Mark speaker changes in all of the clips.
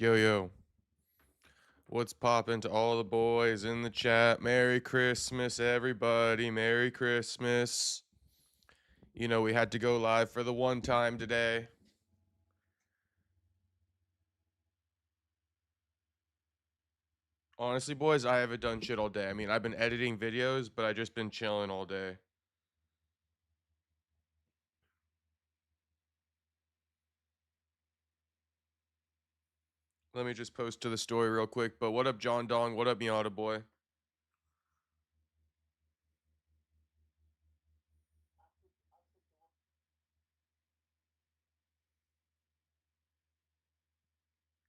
Speaker 1: Yo, yo. What's poppin' to all the boys in the chat? Merry Christmas, everybody. Merry Christmas. You know, we had to go live for the one time today. Honestly, boys, I haven't done shit all day. I mean, I've been editing videos, but I just been chilling all day. Let me just post to the story real quick. But what up, John Dong? What up, Miata boy?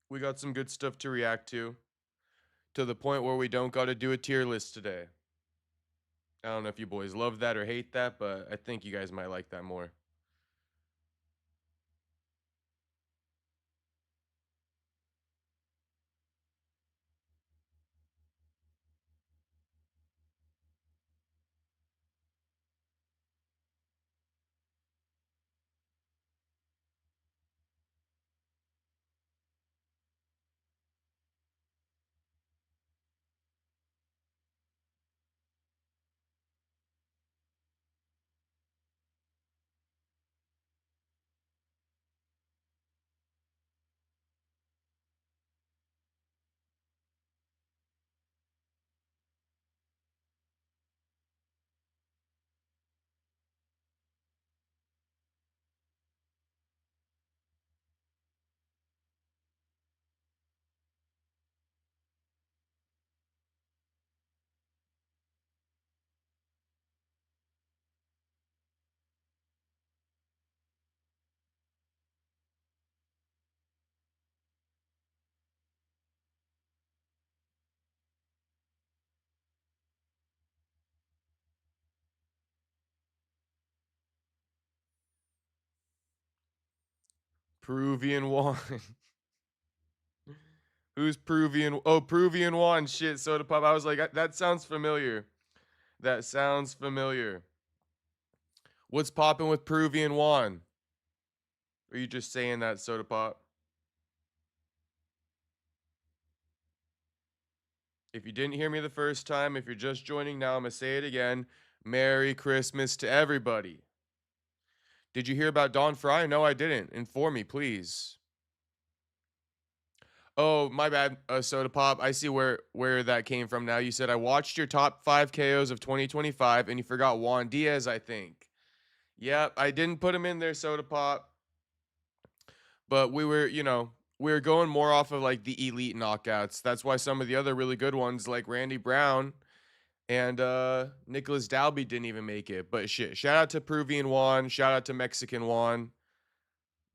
Speaker 1: We got some good stuff to react to the point where we don't got to do a tier list today. I don't know if you boys love that or hate that, but I think you guys might like that more. Peruvian wine. Who's Peruvian? Oh, Peruvian wine. Shit, soda pop. I was like, that sounds familiar. That sounds familiar. What's popping with Peruvian wine? Or are you just saying that, soda pop? If you didn't hear me the first time, if you're just joining now, I'm going to say it again. Merry Christmas to everybody. Did you hear about Don Fry? No, I didn't. Inform me, please. Oh, my bad, soda pop. I see where that came from now. You said I watched your top 5 KOs of 2025 and you forgot Juan Diaz, I think. Yep, I didn't put him in there, soda pop. But we were going more off of like the elite knockouts. That's why some of the other really good ones like Randy Brown and Nicholas Dalby didn't even make it. But shit, shout out to Peruvian Juan, shout out to Mexican Juan.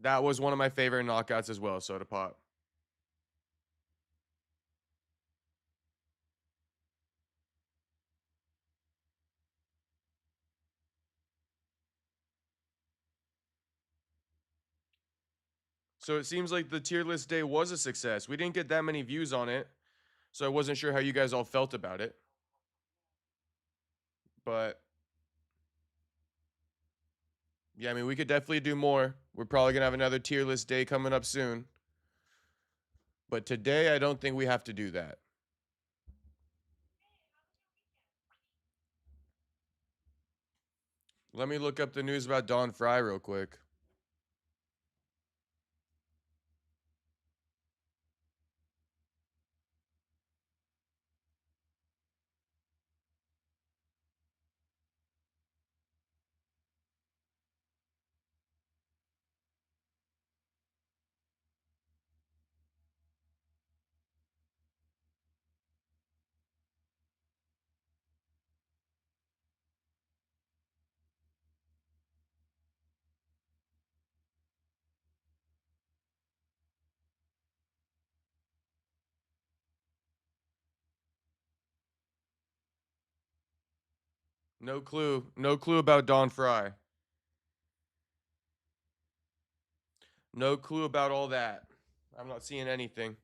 Speaker 1: That was one of my favorite knockouts as well, soda pop. So it seems like the tier list day was a success. We didn't get that many views on it, so I wasn't sure how you guys all felt about it. But yeah, I mean, we could definitely do more. We're probably gonna have another tier list day coming up soon. But today, I don't think we have to do that. Let me look up the news about Don Fry real quick. No clue. No clue about Don Fry. No clue about all that. I'm not seeing anything.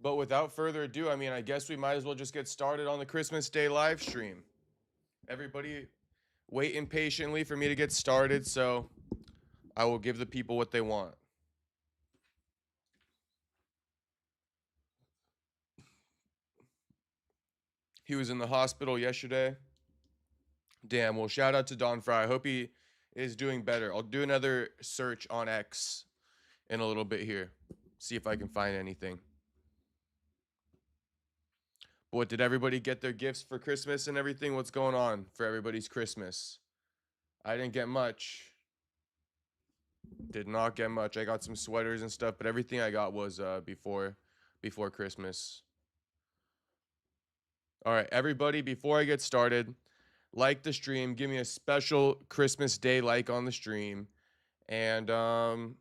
Speaker 1: But without further ado, I mean, I guess we might as well just get started on the Christmas Day live stream. Everybody waiting patiently for me to get started, so I will give the people what they want. He was in the hospital yesterday. Damn, well, shout out to Don Fry. I hope he is doing better. I'll do another search on X in a little bit here. See if I can find anything. But what, did everybody get their gifts for Christmas and everything? What's going on for everybody's Christmas? I didn't get much. Did not get much. I got some sweaters and stuff, but everything I got was before Christmas. All right, everybody, before I get started, like the stream, give me a special Christmas Day like on the stream. And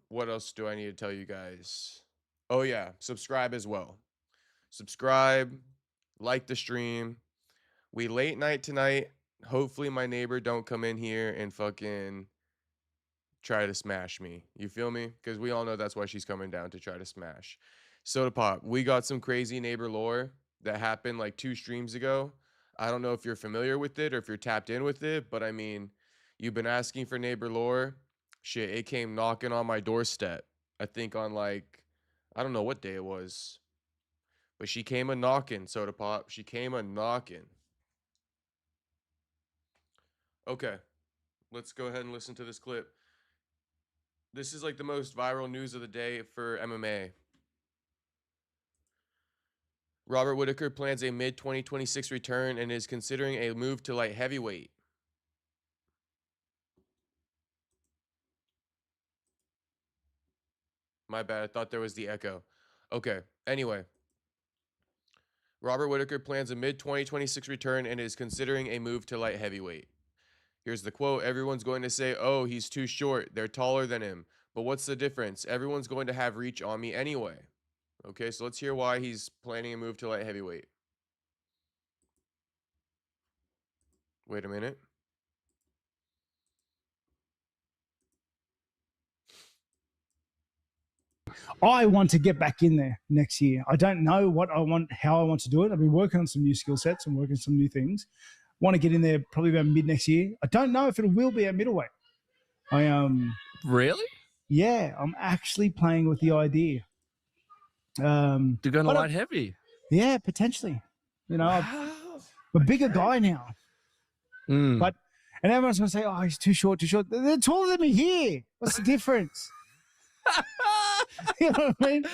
Speaker 1: what else do I need to tell you guys? Oh yeah, subscribe as well. Subscribe, like the stream. We late night tonight. Hopefully my neighbor don't come in here and fucking try to smash me. You feel me? Because we all know that's why she's coming down, to try to smash. Soda Pop, we got some crazy neighbor lore that happened like 2 streams ago. I don't know if you're familiar with it or if you're tapped in with it, but I mean, you've been asking for neighbor lore. Shit, it came knocking on my doorstep. I think on like, I don't know what day it was, but she came a knocking, Soda Pop. She came a knocking. Okay, let's go ahead and listen to this clip. This is like the most viral news of the day for MMA. Robert Whittaker plans a mid-2026 return and is considering a move to light heavyweight. My bad, I thought there was the echo. Okay, anyway. Robert Whittaker plans a mid-2026 return and is considering a move to light heavyweight. Here's the quote. Everyone's going to say, oh, he's too short. They're taller than him. But what's the difference? Everyone's going to have reach on me anyway. Okay, so let's hear why he's planning a move to light heavyweight. Wait a minute.
Speaker 2: I want to get back in there next year. I don't know what I want, how I want to do it. I've been working on some new skill sets and working on some new things. Want to get in there probably about mid next year. I don't know if it will be at middleweight.
Speaker 3: Really?
Speaker 2: Yeah, I'm actually playing with the idea.
Speaker 3: To go to light heavy?
Speaker 2: Yeah, potentially. You know,
Speaker 3: wow.
Speaker 2: I'm a bigger guy now.
Speaker 3: Mm.
Speaker 2: But and everyone's gonna say, oh, he's too short, too short. They're taller than me here. What's the difference? You know what I mean?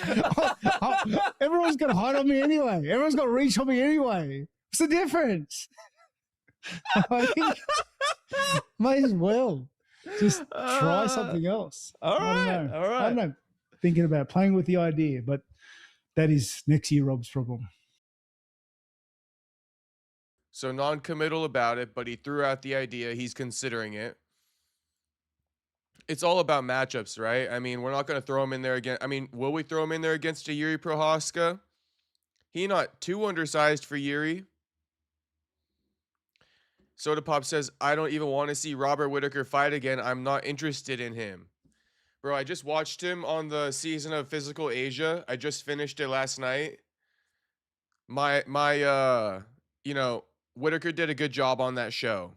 Speaker 2: Everyone's got to hide on me anyway. Everyone's got to reach on me anyway. What's the difference? I think might as well just try something else.
Speaker 3: All right.
Speaker 2: I don't know. Thinking about playing with the idea, but that is next year Rob's problem.
Speaker 1: So non-committal about it, but he threw out the idea. He's considering it. It's all about matchups, right? I mean, we're not going to throw him in there again. I mean, will we throw him in there against a Yuri Prohaska? He not too undersized for Yuri. Soda Pop says, I don't even want to see Robert Whittaker fight again. I'm not interested in him. Bro, I just watched him on the season of Physical Asia. I just finished it last night. You know, Whittaker did a good job on that show.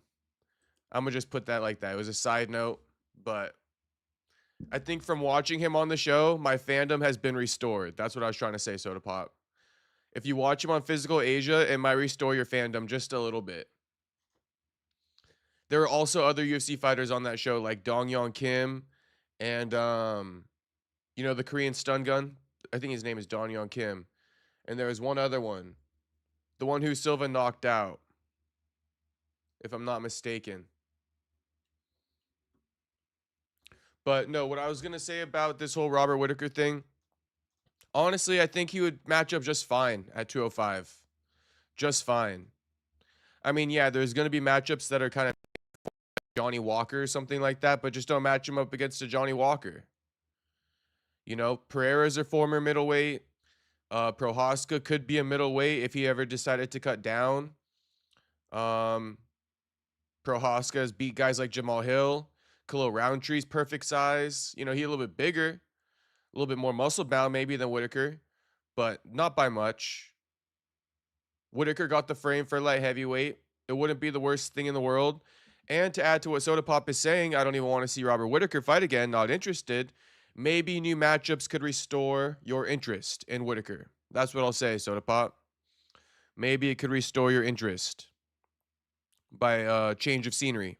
Speaker 1: I'm going to just put that like that. It was a side note, but I think from watching him on the show, my fandom has been restored. That's what I was trying to say, Soda Pop. If you watch him on Physical Asia, it might restore your fandom just a little bit. There are also other UFC fighters on that show, like Dong Yong Kim and, you know, the Korean stun gun. I think his name is Dong Yong Kim. And there was one other one. The one who Silva knocked out, if I'm not mistaken. But no, what I was going to say about this whole Robert Whittaker thing, honestly, I think he would match up just fine at 205. Just fine. I mean, yeah, there's going to be matchups that are kind of Johnny Walker or something like that, but just don't match him up against a Johnny Walker. You know, Pereira's a former middleweight. Prohaska could be a middleweight if he ever decided to cut down. Prohaska has beat guys like Jamal Hill. Khalil Roundtree's perfect size. You know, he's a little bit bigger, a little bit more muscle bound maybe than Whittaker. but not by much. Whittaker got the frame for light heavyweight. It wouldn't be the worst thing in the world. And to add to what Soda Pop is saying, I don't even want to see Robert Whittaker fight again. Not interested. Maybe new matchups could restore your interest in Whittaker. That's what I'll say, Soda Pop. Maybe it could restore your interest by change of scenery.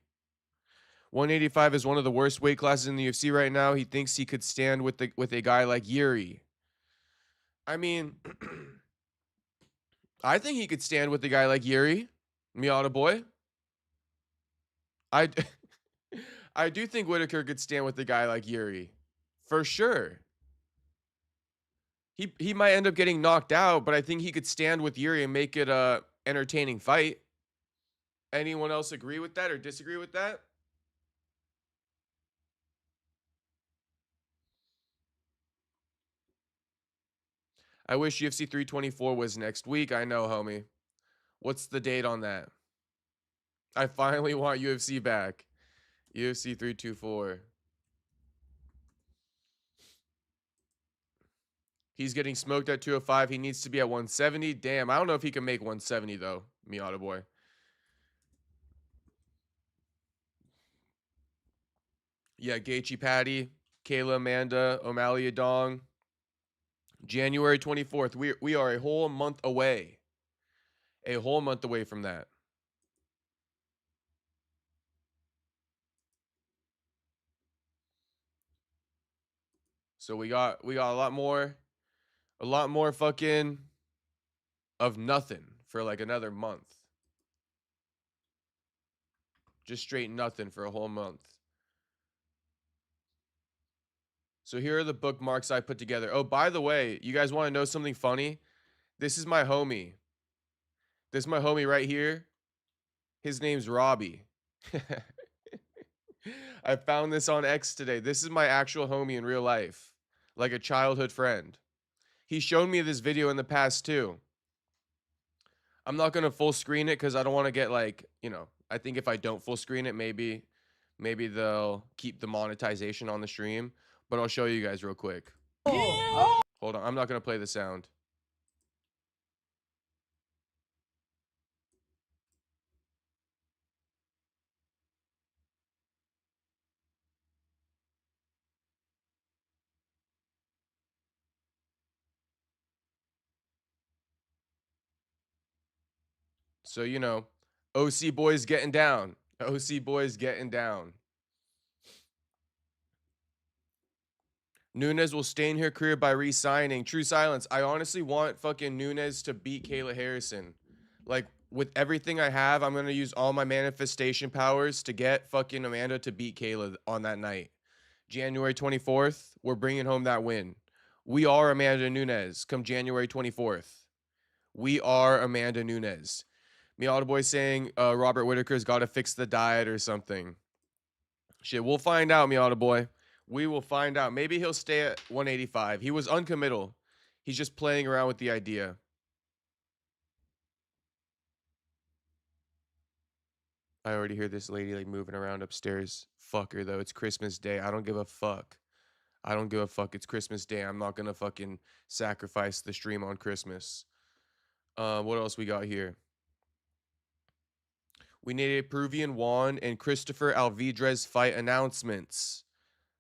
Speaker 1: 185 is one of the worst weight classes in the UFC right now. He thinks he could stand with a guy like Yuri. I mean, I think he could stand with a guy like Yuri, Miata boy. I do think Whittaker could stand with a guy like Yuri, for sure. He might end up getting knocked out, but I think he could stand with Yuri and make it a entertaining fight. Anyone else agree with that or disagree with that? I wish UFC 324 was next week. I know, homie. What's the date on that? I finally want UFC back. UFC 324. He's getting smoked at 205. He needs to be at 170. Damn, I don't know if he can make 170, though, Miata boy. Yeah, Gaethje Patty, Kayla Amanda, O'Malley Adong. January 24th. We are a whole month away. A whole month away from that. So we got a lot more fucking of nothing for like another month. Just straight nothing for a whole month. So here are the bookmarks I put together. Oh, by the way, you guys want to know something funny? This is my homie. This is my homie right here. His name's Robbie. I found this on X today. This is my actual homie in real life. Like a childhood friend. He showed me this video in the past too. I'm not going to full screen it because I don't want to get like, you know, I think if I don't full screen it, maybe they'll keep the monetization on the stream. But I'll show you guys real quick. Oh. Hold on. I'm not going to play the sound. So, you know, OC boys getting down. OC boys getting down. Nunes will stay in her career by re-signing. True silence. I honestly want fucking Nunes to beat Kayla Harrison. Like, with everything I have, I'm going to use all my manifestation powers to get fucking Amanda to beat Kayla on that night. January 24th, we're bringing home that win. We are Amanda Nunes come January 24th. We are Amanda Nunes. Miata boy saying Robert Whittaker's got to fix the diet or something. Shit, we'll find out, Miata boy. We will find out. Maybe he'll stay at 185. He was uncommittal. He's just playing around with the idea. I already hear this lady like moving around upstairs. Fuck her though. It's Christmas Day. I don't give a fuck. I don't give a fuck. It's Christmas Day. I'm not gonna fucking sacrifice the stream on Christmas. What else we got here? We need a Peruvian Juan and Christopher Alvidrez fight announcements.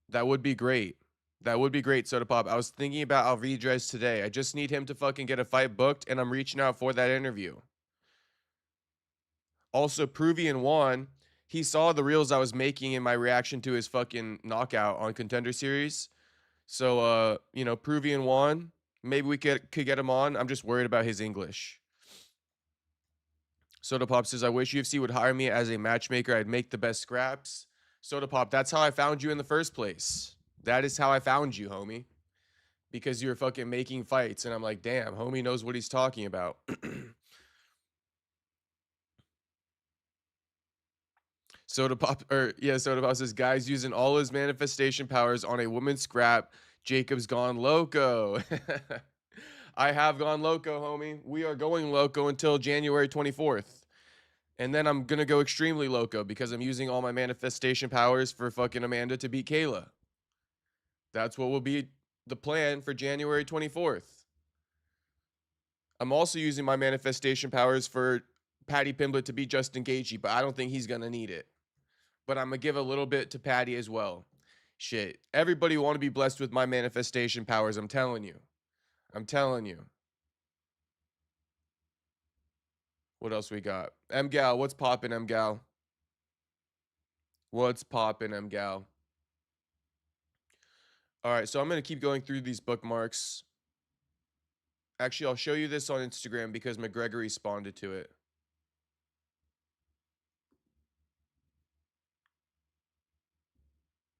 Speaker 1: That would be great. That would be great, Soda Pop. I was thinking about Alvidrez today. I just need him to fucking get a fight booked, and I'm reaching out for that interview. Also, Peruvian Juan, he saw the reels I was making in my reaction to his fucking knockout on Contender Series. So, you know, Peruvian Juan, maybe we could get him on. I'm just worried about his English. Soda Pop says, I wish UFC would hire me as a matchmaker. I'd make the best scraps. Soda Pop, that's how I found you in the first place. That is how I found you, homie. Because you were fucking making fights. And I'm like, damn, homie knows what he's talking about. Soda Pop says, guys using all his manifestation powers on a woman's scrap. Jacob's gone loco. I have gone loco, homie. We are going loco until January 24th. And then I'm going to go extremely loco because I'm using all my manifestation powers for fucking Amanda to beat Kayla. That's what will be the plan for January 24th. I'm also using my manifestation powers for Paddy Pimblett to be Justin Gaethje, but I don't think he's gonna need it. But I'm gonna give a little bit to Paddy as well. Shit, everybody want to be blessed with my manifestation powers. I'm telling you. I'm telling you. What else we got? M-Gal, what's poppin', M-Gal? What's poppin', M-Gal? All right, so I'm going to keep going through these bookmarks. Actually, I'll show you this on Instagram because McGregor responded to it.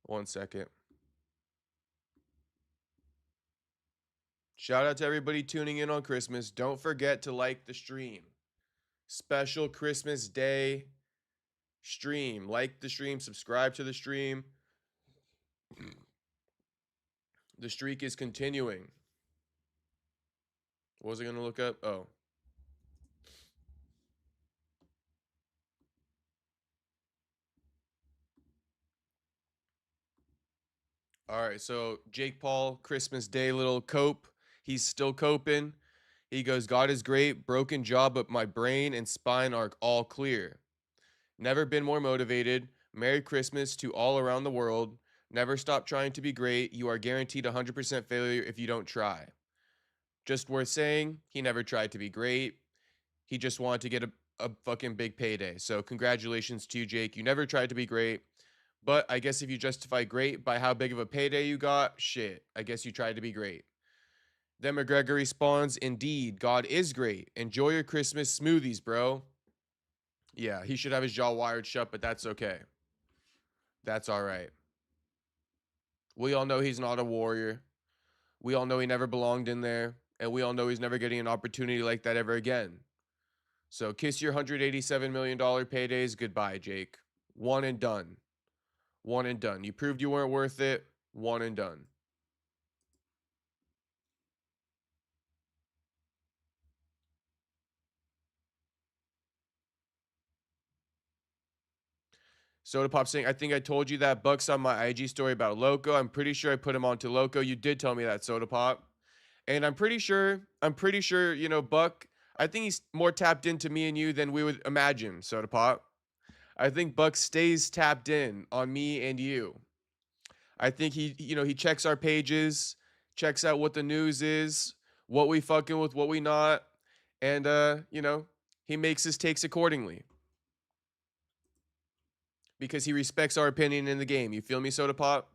Speaker 1: One second. Shout out to everybody tuning in on Christmas. Don't forget to like the stream. Special Christmas Day stream. Like the stream, subscribe to the stream. The streak is continuing. What was I going to look up? Oh. All right, so Jake Paul, Christmas Day, little cope. He's still coping. He goes, God is great. Broken jaw, but my brain and spine are all clear. Never been more motivated. Merry Christmas to all around the world. Never stop trying to be great. You are guaranteed 100% failure if you don't try. Just worth saying, he never tried to be great. He just wanted to get a fucking big payday. So congratulations to you, Jake. You never tried to be great. But I guess if you justify great by how big of a payday you got, shit, I guess you tried to be great. Then McGregor responds, indeed, God is great. Enjoy your Christmas smoothies, bro. Yeah, he should have his jaw wired shut, but that's okay. That's all right. We all know he's not a warrior. We all know he never belonged in there. And we all know he's never getting an opportunity like that ever again. So kiss your $187 million paydays goodbye, Jake. One and done. One and done. You proved you weren't worth it. One and done. Soda Pop saying, I think I told you that Buck's on my IG story about Loco. I'm pretty sure I put him onto Loco. You did tell me that, Soda Pop. And I'm pretty sure, you know, Buck, I think he's more tapped into me and you than we would imagine, Soda Pop. I think Buck stays tapped in on me and you. I think he checks our pages, checks out what the news is, what we fucking with, what we not, and he makes his takes accordingly. Because he respects our opinion in the game. You feel me, Soda Pop?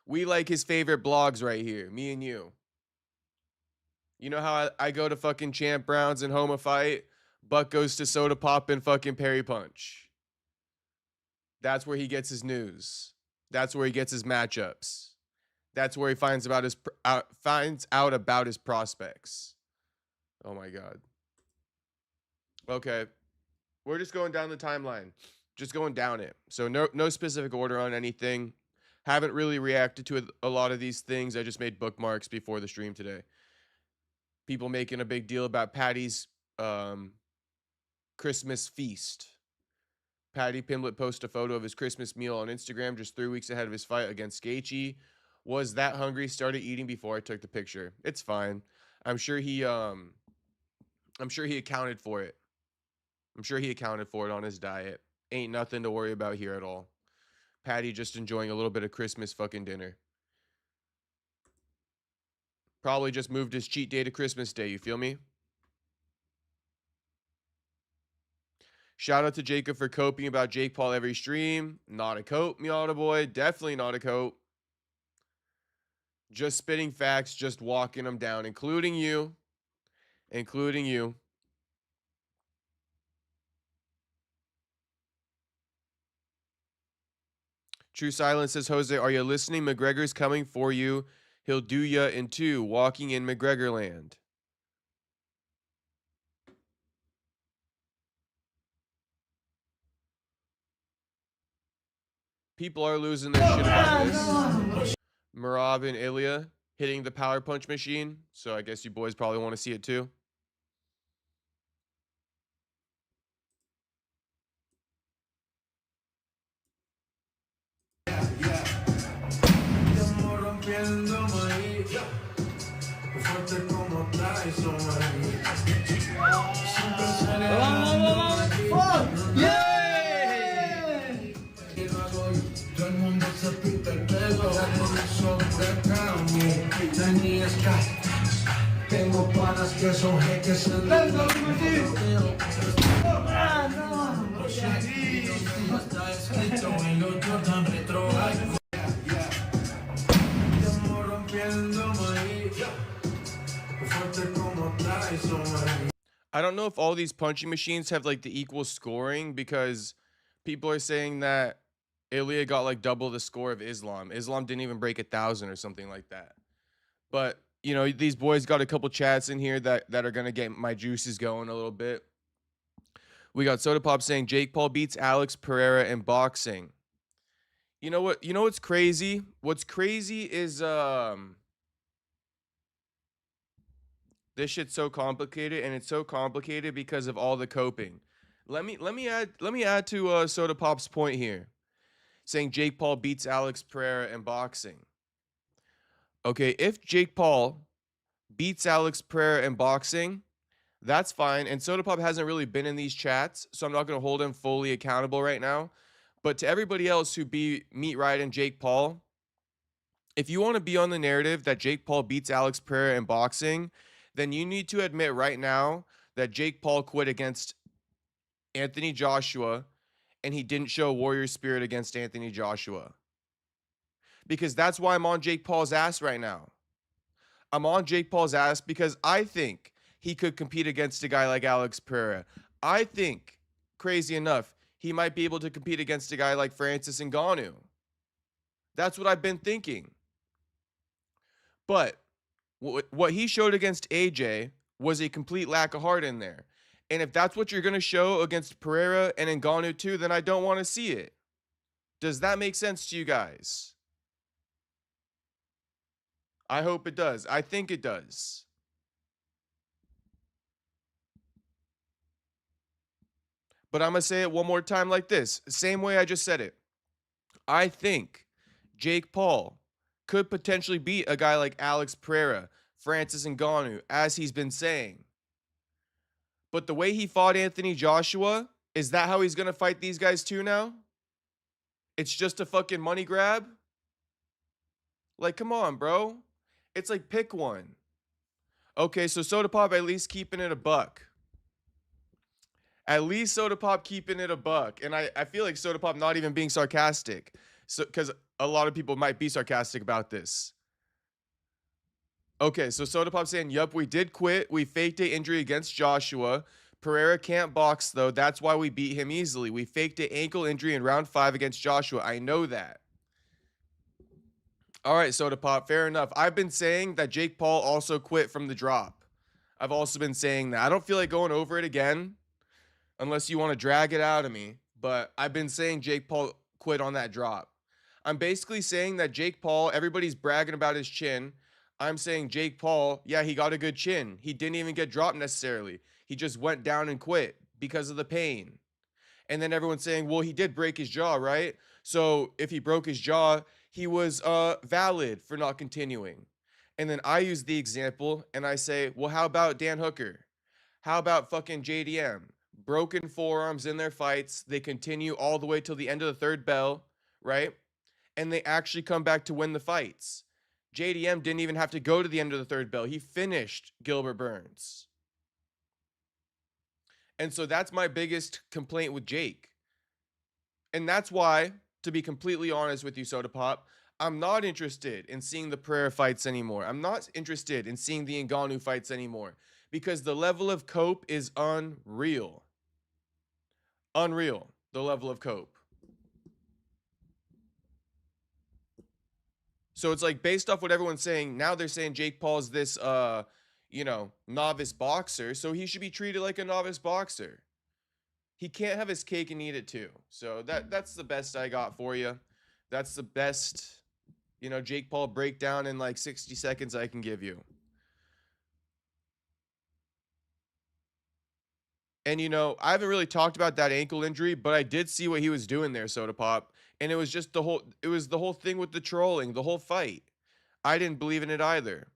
Speaker 1: We like his favorite blogs right here, me and you. You know how I go to fucking Champ Browns and Homa Fight? Buck goes to Soda Pop and fucking Perry Punch. That's where he gets his news. That's where he gets his matchups. That's where he finds out about his prospects. Oh my God. Okay. We're just going down the timeline. Just going down it. So no specific order on anything. Haven't really reacted to a lot of these things. I just made bookmarks before the stream today. People making a big deal about Paddy's Christmas feast. Paddy Pimblett posted a photo of his Christmas meal on Instagram just 3 weeks ahead of his fight against Gaethje. Was that hungry? Started eating before I took the picture. It's fine. I'm sure he accounted for it. I'm sure he accounted for it on his diet. Ain't nothing to worry about here at all. Paddy just enjoying a little bit of Christmas fucking dinner. Probably just moved his cheat day to Christmas Day. You feel me? Shout out to Jacob for coping about Jake Paul every stream. Not a cope, Miata boy. Definitely not a cope. Just spitting facts, just walking them down, including you. Including you. True Silence says, Jose, are you listening? McGregor's coming for you. He'll do ya in two, walking in McGregor land. People are losing their shit about this. Marab and Ilya hitting the power punch machine. So I guess you boys probably want to see it too.
Speaker 4: Tengo panas que son jeques en el
Speaker 1: I don't know if all these punching machines have like the equal scoring, because people are saying that Ilya got like double the score of Islam. Islam didn't even break 1,000 or something like that. But you know, these boys got a couple chats in here that are gonna get my juices going a little bit. We got Soda Pop saying Jake Paul beats Alex Pereira in boxing. You know what? You know what's crazy? What's crazy is this shit's so complicated, and it's so complicated because of all the coping. Let me add to Soda Pop's point here, saying Jake Paul beats Alex Pereira in boxing. Okay, if Jake Paul beats Alex Pereira in boxing, that's fine. And Soda Pop hasn't really been in these chats, so I'm not going to hold him fully accountable right now. But to everybody else who be Meat Riot and Jake Paul, if you want to be on the narrative that Jake Paul beats Alex Pereira in boxing, then you need to admit right now that Jake Paul quit against Anthony Joshua and he didn't show warrior spirit against Anthony Joshua. Because that's why I'm on Jake Paul's ass right now. I'm on Jake Paul's ass because I think he could compete against a guy like Alex Pereira. I think, crazy enough, he might be able to compete against a guy like Francis Ngannou. That's what I've been thinking. But what he showed against AJ was a complete lack of heart in there. And if that's what you're going to show against Pereira and Ngannou too, then I don't want to see it. Does that make sense to you guys? I hope it does. I think it does. But I'm going to say it one more time like this. Same way I just said it. I think Jake Paul could potentially beat a guy like Alex Pereira, Francis Ngannou, as he's been saying. But the way he fought Anthony Joshua, is that how he's going to fight these guys too now? It's just a fucking money grab? Like, come on, bro. It's like, pick one. Okay, so Soda Pop at least keeping it a buck. At least Soda Pop keeping it a buck. And I feel like Soda Pop not even being sarcastic. So, because a lot of people might be sarcastic about this. Okay, so Soda Pop saying, yup, we did quit. We faked an injury against Joshua. Pereira can't box, though. That's why we beat him easily. We faked an ankle injury in round 5 against Joshua. I know that. All right, Soda Pop, fair enough. I've been saying that Jake Paul also quit from the drop. I've also been saying that. I don't feel like going over it again, unless you want to drag it out of me. But I've been saying Jake Paul quit on that drop. I'm basically saying that Jake Paul, everybody's bragging about his chin. I'm saying Jake Paul, yeah, he got a good chin. He didn't even get dropped necessarily. He just went down and quit because of the pain. And then everyone's saying, well, he did break his jaw, right? So if he broke his jaw, he was valid for not continuing. And then I use the example and I say, well, how about Dan Hooker? How about fucking JDM? Broken forearms in their fights. They continue all the way till the end of the 3rd bell, right? And they actually come back to win the fights. JDM didn't even have to go to the end of the 3rd bell. He finished Gilbert Burns. And so that's my biggest complaint with Jake. And that's why, to be completely honest with you, Soda Pop, I'm not interested in seeing the Pereira fights anymore. I'm not interested in seeing the Ngannou fights anymore. Because the level of cope is unreal. Unreal, the level of cope. So it's like, based off what everyone's saying, now they're saying Jake Paul's this, novice boxer, so he should be treated like a novice boxer. He can't have his cake and eat it too. So that's the best I got for you. That's the best, Jake Paul breakdown in like 60 seconds I can give you. And, I haven't really talked about that ankle injury, but I did see what he was doing there, Soda Pop. And it was just the whole thing with the trolling, the whole fight. I didn't believe in it either.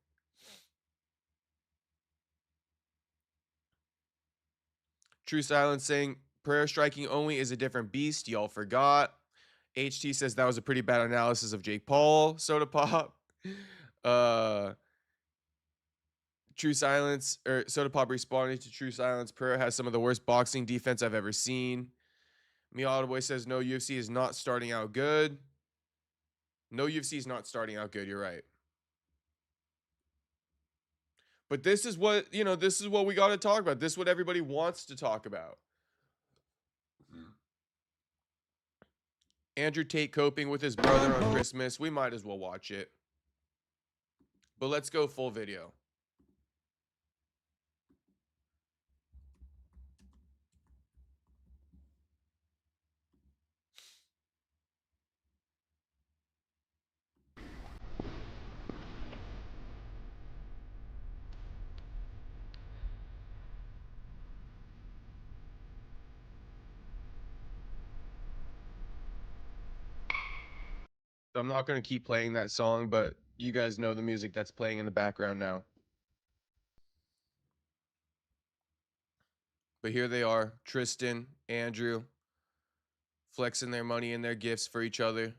Speaker 1: True Silence saying prayer striking only is a different beast. Y'all forgot. HT says that was a pretty bad analysis of Jake Paul. Soda Pop. True Silence, or Soda Pop responding to True Silence. Prayer has some of the worst boxing defense I've ever seen. Miata Boy says no, UFC is not starting out good. No, UFC is not starting out good. You're right. But this is what, this is what we got to talk about. This is what everybody wants to talk about. Andrew Tate coping with his brother on Christmas. We might as well watch it. But let's go full video. I'm not going to keep playing that song, but you guys know the music that's playing in the background now. But here they are, Tristan, Andrew, flexing their money and their gifts for each other.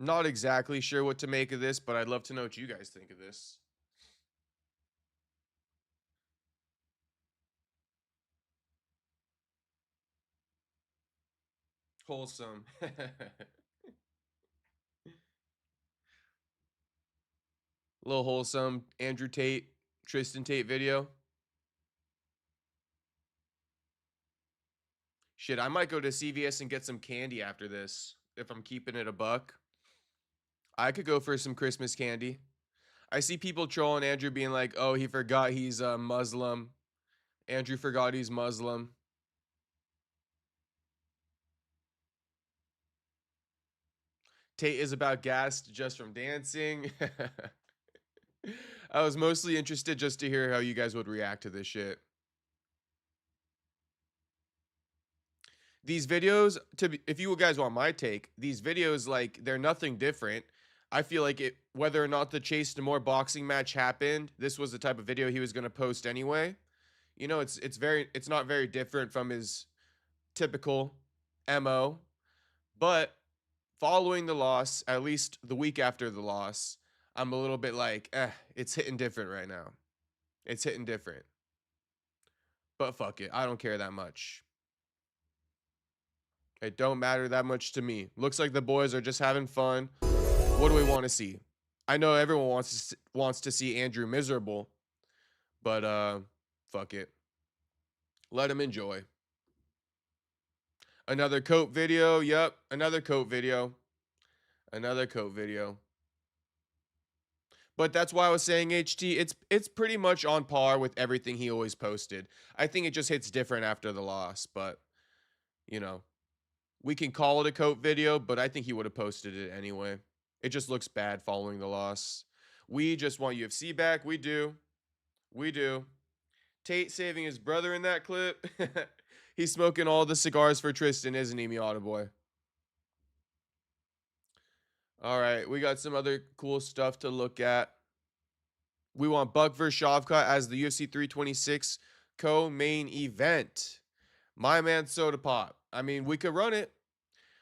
Speaker 1: Not exactly sure what to make of this, but I'd love to know what you guys think of this. Wholesome. Little wholesome Andrew Tate, Tristan Tate video. Shit, I might go to CVS and get some candy after this if I'm keeping it a buck. I could go for some Christmas candy. I see people trolling Andrew being like, oh, he forgot he's a Muslim. Andrew forgot he's Muslim. Tate is about gassed just from dancing. I was mostly interested just to hear how you guys would react to this shit. These videos, if you guys want my take, these videos, like, they're nothing different. I feel like whether or not the Chase Namor boxing match happened, this was the type of video he was going to post anyway. You know, it's not very different from his typical MO. But following the loss, at least the week after the loss, I'm a little bit like, it's hitting different right now. It's hitting different. But fuck it, I don't care that much. It don't matter that much to me. Looks like the boys are just having fun. What do we want to see? I know everyone wants to see Andrew miserable, but fuck it. Let him enjoy. Another coat video. Yep, another coat video. Another coat video. But that's why I was saying, HT, it's pretty much on par with everything he always posted. I think it just hits different after the loss, but you know, we can call it a coat video, but I think he would have posted it anyway. It just looks bad following the loss. We just want UFC back. We do. We do. Tate saving his brother in that clip. He's smoking all the cigars for Tristan, isn't he, Miata Boy? All right, we got some other cool stuff to look at. We want Buck vs. Shavkat as the UFC 326 co-main event. My man Soda Pop. I mean, we could run it.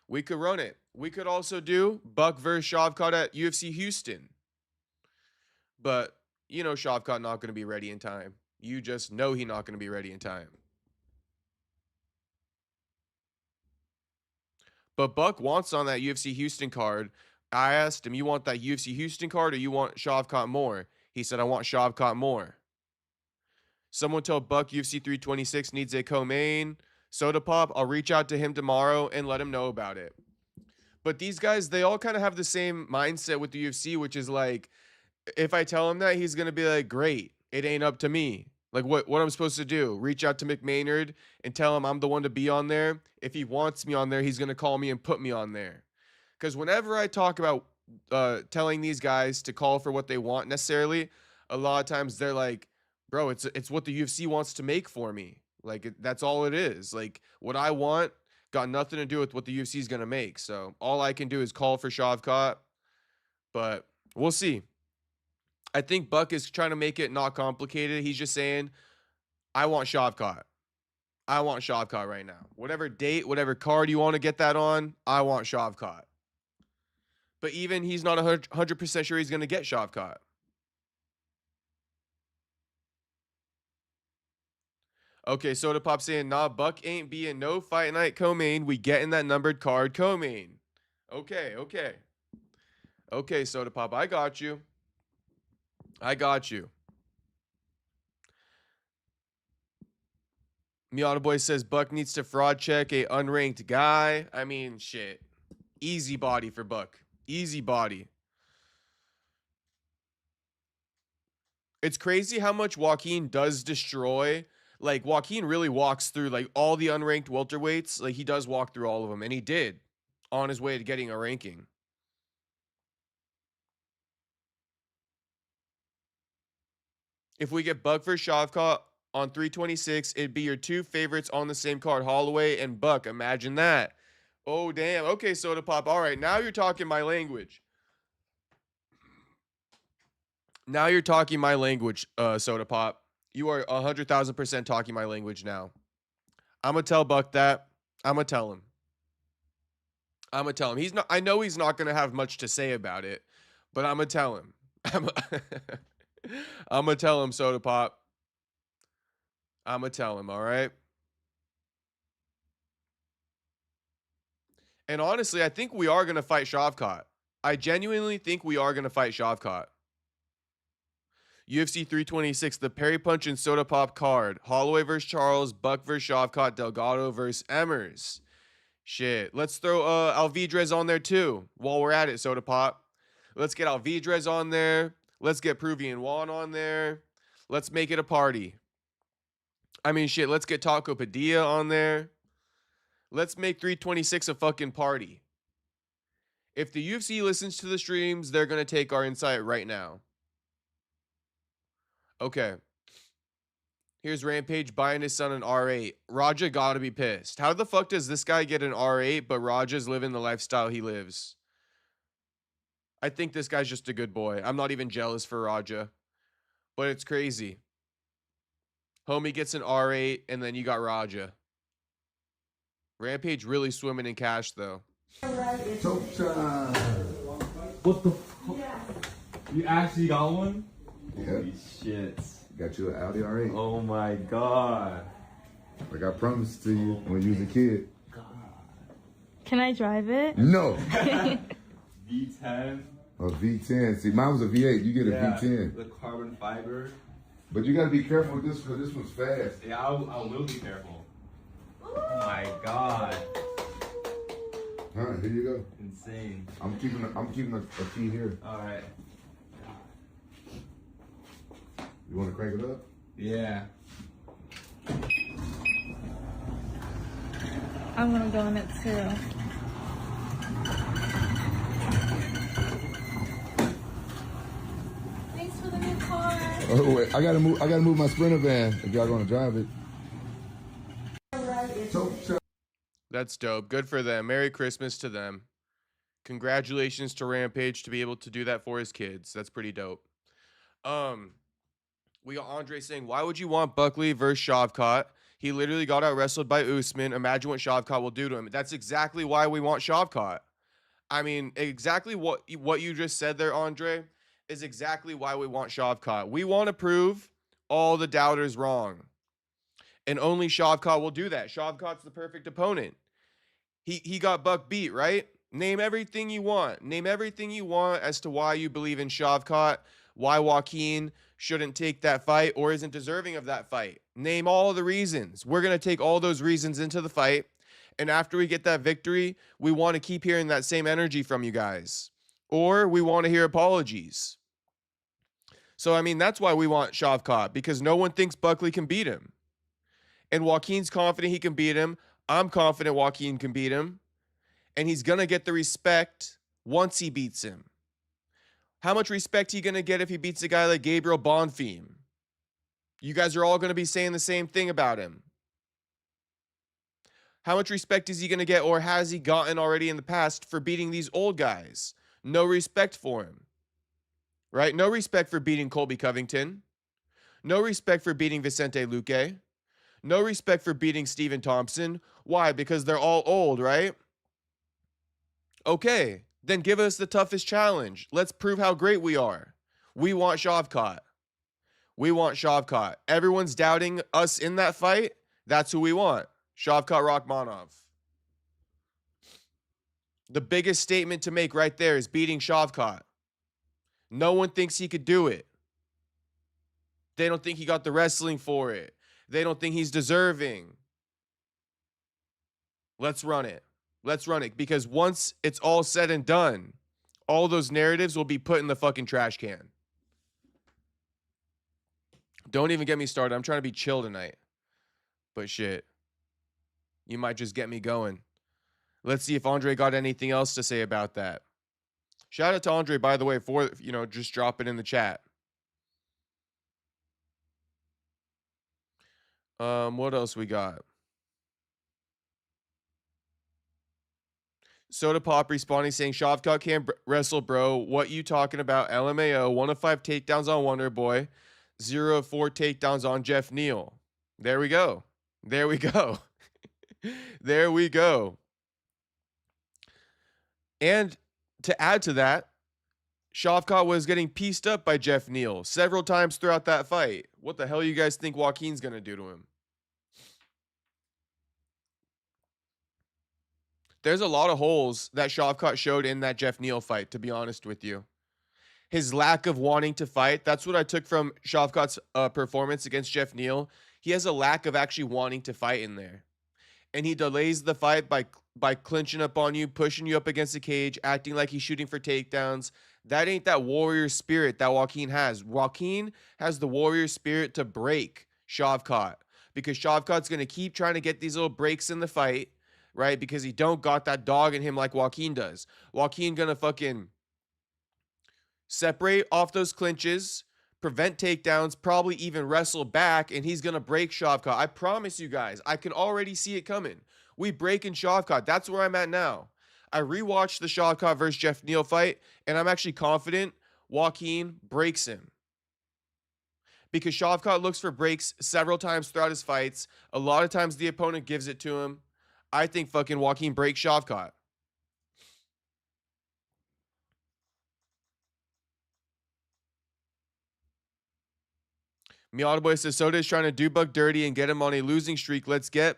Speaker 1: We could run it. We could also do Buck vs. Shavkat at UFC Houston. But, you know, Shavkat not going to be ready in time. You just know he's not going to be ready in time. But Buck wants on that UFC Houston card. I asked him, you want that UFC Houston card or you want Shavkat more? He said, I want Shavkat more. Someone told Buck UFC 326 needs a co-main. Soda Pop, I'll reach out to him tomorrow and let him know about it. But these guys, they all kind of have the same mindset with the UFC, which is like, if I tell him that, he's going to be like, great, it ain't up to me. Like, what I'm supposed to do? Reach out to McMaynard and tell him I'm the one to be on there? If he wants me on there, he's going to call me and put me on there. Because whenever I talk about telling these guys to call for what they want necessarily, a lot of times they're like, bro, it's what the UFC wants to make for me. Like, that's all it is. Like, what I want got nothing to do with what the UFC is going to make. So all I can do is call for Shavkat, but we'll see. I think Buck is trying to make it not complicated. He's just saying, I want Shavkat. I want Shavkat right now. Whatever date, whatever card you want to get that on, I want Shavkat. But even he's not 100% sure he's going to get Shavkat. Okay, Soda Pop saying, nah, Buck ain't being no fight night co-main. We getting that numbered card co-main. Okay, okay. Okay, Soda Pop, I got you. I got you. Miata Boy says Buck needs to fraud check a unranked guy. I mean, shit. Easy body for Buck. Easy body. It's crazy how much Joaquin does destroy. Like, Joaquin really walks through, like, all the unranked welterweights. Like, he does walk through all of them. And he did on his way to getting a ranking. If we get Buck versus Shavkat on 326, it'd be your two favorites on the same card, Holloway and Buck. Imagine that. Oh, damn. Okay, Soda Pop. All right, now you're talking my language. Now you're talking my language, Soda Pop. You are 100,000% talking my language now. I'm going to tell Buck that. I'm going to tell him. I'm going to tell him. He's not. I know he's not going to have much to say about it, but I'm going to tell him. I'm going to tell him, Soda Pop. I'm going to tell him, all right? And honestly, I think we are going to fight Shavkat. I genuinely think we are going to fight Shavkat. UFC 326, the Perry Punch and Soda Pop card. Holloway versus Charles, Buck versus Shavkat, Delgado versus Emmers. Shit. Let's throw Alvidrez on there too while we're at it, Soda Pop. Let's get Alvidrez on there. Let's get Peruvian Juan on there. Let's make it a party. I mean, shit, let's get Taco Padilla on there. Let's make 326 a fucking party. If the UFC listens to the streams, they're going to take our insight right now. Okay. Here's Rampage buying his son an R8. Raja gotta be pissed. How the fuck does this guy get an R8, but Raja's living the lifestyle he lives? I think this guy's just a good boy. I'm not even jealous for Raja. But it's crazy. Homie gets an R8, and then you got Raja. Rampage really swimming in cash, though.
Speaker 5: What the fuck? You actually got one?
Speaker 6: Yeah.
Speaker 5: Holy shit.
Speaker 6: Got you an Audi R8.
Speaker 5: Oh my god.
Speaker 6: Like I promised to you when you was a kid.
Speaker 7: Can I drive it?
Speaker 6: No.
Speaker 5: V10.
Speaker 6: A V10. See, mine was a V8. You get a V10.
Speaker 5: The carbon fiber.
Speaker 6: But you gotta be careful with this because this one's fast.
Speaker 5: Yeah, I will be careful. Oh my god.
Speaker 6: Alright, here you go.
Speaker 5: Insane.
Speaker 6: I'm keeping a key here.
Speaker 5: Alright.
Speaker 6: You wanna crank it up?
Speaker 5: Yeah.
Speaker 7: I'm gonna go in it too. Thanks for the new car.
Speaker 6: Oh wait, I gotta move my Sprinter van if y'all gonna drive it.
Speaker 1: That's dope. Good for them. Merry Christmas to them. Congratulations to Rampage to be able to do that for his kids. That's pretty dope. We got Andre saying, why would you want Buckley versus Shavkat? He literally got out wrestled by Usman. Imagine what Shavkat will do to him. That's exactly why we want Shavkat. I mean, exactly what you just said there, Andre, is exactly why we want Shavkat. We want to prove all the doubters wrong. And only Shavkat will do that. Shavkat's the perfect opponent. He got Buck beat, right? Name everything you want. Name everything you want as to why you believe in Shavkat, why Joaquin shouldn't take that fight or isn't deserving of that fight. Name all the reasons. We're going to take all those reasons into the fight. And after we get that victory, we want to keep hearing that same energy from you guys. Or we want to hear apologies. So, I mean, that's why we want Shavkat, because no one thinks Buckley can beat him. And Joaquin's confident he can beat him. I'm confident Joaquin can beat him. And he's going to get the respect once he beats him. How much respect he going to get if he beats a guy like Gabriel Bonfim? You guys are all going to be saying the same thing about him. How much respect is he going to get, or has he gotten already in the past for beating these old guys? No respect for him, right? No respect for beating Colby Covington. No respect for beating Vicente Luque. No respect for beating Stephen Thompson. Why? Because they're all old, right? Okay, then give us the toughest challenge. Let's prove how great we are. We want Shavkat. We want Shavkat. Everyone's doubting us in that fight. That's who we want. Shavkat Rakhmonov. The biggest statement to make right there is beating Shavkat. No one thinks he could do it. They don't think he got the wrestling for it. They don't think he's deserving. Let's run it. Let's run it. Because once it's all said and done, all those narratives will be put in the fucking trash can. Don't even get me started. I'm trying to be chill tonight. But shit. You might just get me going. Let's see if Andre got anything else to say about that. Shout out to Andre, by the way, for, just drop it in the chat. What else we got? Soda Pop responding saying, Shavkat can't wrestle, bro. What you talking about? LMAO, 1 of 5 takedowns on Wonder Boy, 0 of 4 takedowns on Jeff Neal. There we go. There we go. There we go. And to add to that, Shavkat was getting pieced up by Jeff Neal several times throughout that fight. What the hell you guys think Joaquin's going to do to him? There's a lot of holes that Shavkat showed in that Jeff Neal fight, to be honest with you. His lack of wanting to fight, that's what I took from Shavkat's performance against Jeff Neal. He has a lack of actually wanting to fight in there. And he delays the fight by clinching up on you, pushing you up against the cage, acting like he's shooting for takedowns. That ain't that warrior spirit that Joaquin has. Joaquin has the warrior spirit to break Shavkat, because Shavkat's going to keep trying to get these little breaks in the fight, right? Because he don't got that dog in him like Joaquin does. Joaquin going to fucking separate off those clinches, prevent takedowns, probably even wrestle back, and he's going to break Shavkat. I promise you guys, I can already see it coming. We breaking Shavkat. That's where I'm at now. I rewatched the Shavkat versus Jeff Neal fight, and I'm actually confident Joaquin breaks him. Because Shavkat looks for breaks several times throughout his fights. A lot of times the opponent gives it to him. I think fucking Joaquin breaks Shavkat. Miata Boy says, Soda is trying to do Buck dirty and get him on a losing streak. Let's get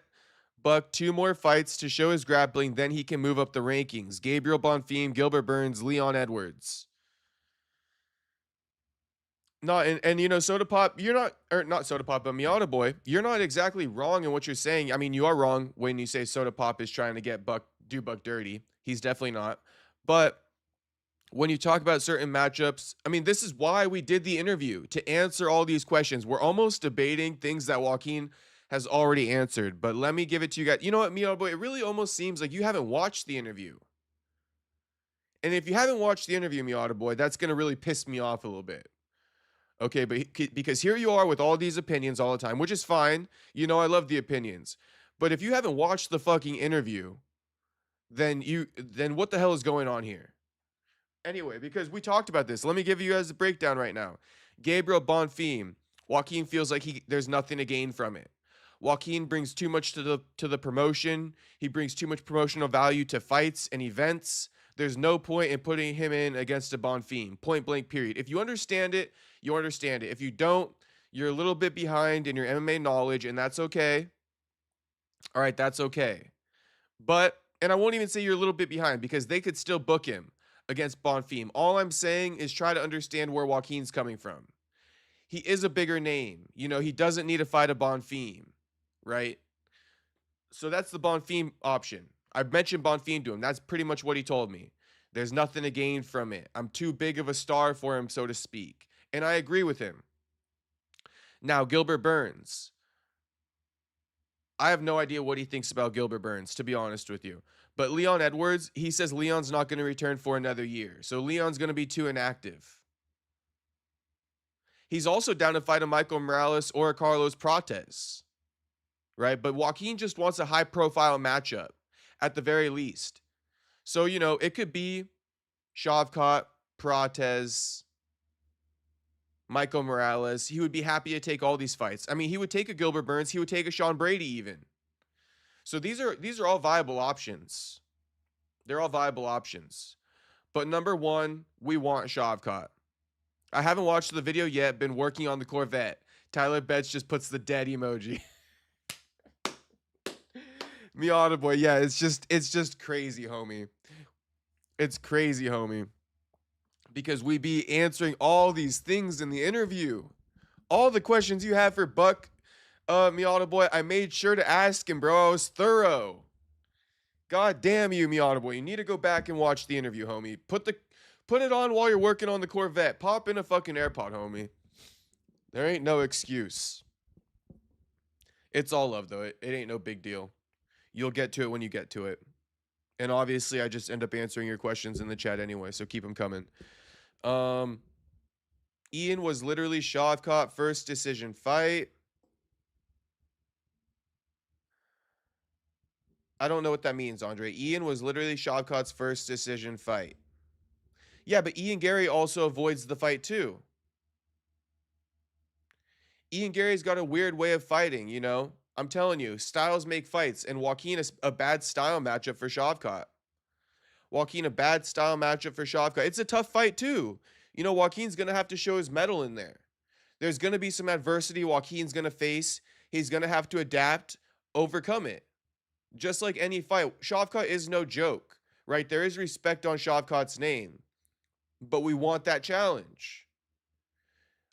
Speaker 1: Buck 2 more fights to show his grappling, then he can move up the rankings. Gabriel Bonfim, Gilbert Burns, Leon Edwards. No, and Soda Pop, you're not, or not Soda Pop, but Miata Boy, you're not exactly wrong in what you're saying. I mean, you are wrong when you say Soda Pop is trying to get Buck dirty. He's definitely not. But when you talk about certain matchups, I mean, this is why we did the interview, to answer all these questions. We're almost debating things that Joaquin has already answered, but let me give it to you guys. You know what, Miata Boy, it really almost seems like you haven't watched the interview. And if you haven't watched the interview, Miata Boy, that's going to really piss me off a little bit. Okay, but because here you are with all these opinions all the time, which is fine. I love the opinions. But if you haven't watched the fucking interview, then what the hell is going on here? Anyway, because we talked about this, let me give you guys a breakdown right now. Gabriel Bonfim, Joaquin feels like there's nothing to gain from it. Joaquin brings too much to the promotion. He brings too much promotional value to fights and events. There's no point in putting him in against a Bonfim. Point blank, period. If you understand it, you understand it. If you don't, you're a little bit behind in your MMA knowledge, and that's okay. All right, that's okay. And I won't even say you're a little bit behind, because they could still book him against Bonfim. All I'm saying is try to understand where Joaquin's coming from. He is a bigger name. He doesn't need to fight a Bonfim, right? So that's the Bonfim option. I mentioned Bonfim to him. That's pretty much what he told me. There's nothing to gain from it. I'm too big of a star for him, so to speak. And I agree with him. Now, Gilbert Burns. I have no idea what he thinks about Gilbert Burns, to be honest with you. But Leon Edwards, he says Leon's not going to return for another year. So Leon's going to be too inactive. He's also down to fight a Michael Morales or a Carlos Prates. right? But Joaquin just wants a high-profile matchup at the very least. So, you know, it could be Shavkat, Prates, Michael Morales. He would be happy to take all these fights. I mean, he would take a Gilbert Burns. He would take a Sean Brady even. So these are all viable options. They're all viable options. But number one, we want Shavkat. I haven't watched the video yet. Been working on the Corvette. Tyler Betts just puts the dead emoji. Miata boy, yeah, it's just crazy, homie. It's crazy, homie. Because we be answering all these things in the interview. All the questions you have for Buck, Miata boy, I made sure to ask him, bro. I was thorough. God damn you, Miata boy. You need to go back and watch the interview, homie. Put it on while you're working on the Corvette. Pop in a fucking AirPod, homie. There ain't no excuse. It's all love, though. It ain't no big deal. You'll get to it when you get to it. And obviously, I just end up answering your questions in the chat anyway, so keep them coming. Ian was literally Shavkat first decision fight. I don't know what that means, Andre. Ian was literally Shavkat's first decision fight. Yeah, but Ian Gary also avoids the fight too. Ian Gary's got a weird way of fighting, you know? I'm telling you, styles make fights, and Joaquin is a bad style matchup for Shavkat. Joaquin, a bad style matchup for Shavkat. It's a tough fight too. You know, Joaquin's going to have to show his mettle in there. There's going to be some adversity Joaquin's going to face. He's going to have to adapt, overcome it. Just like any fight, Shavkat is no joke, right? There is respect on Shavkat's name, but we want that challenge.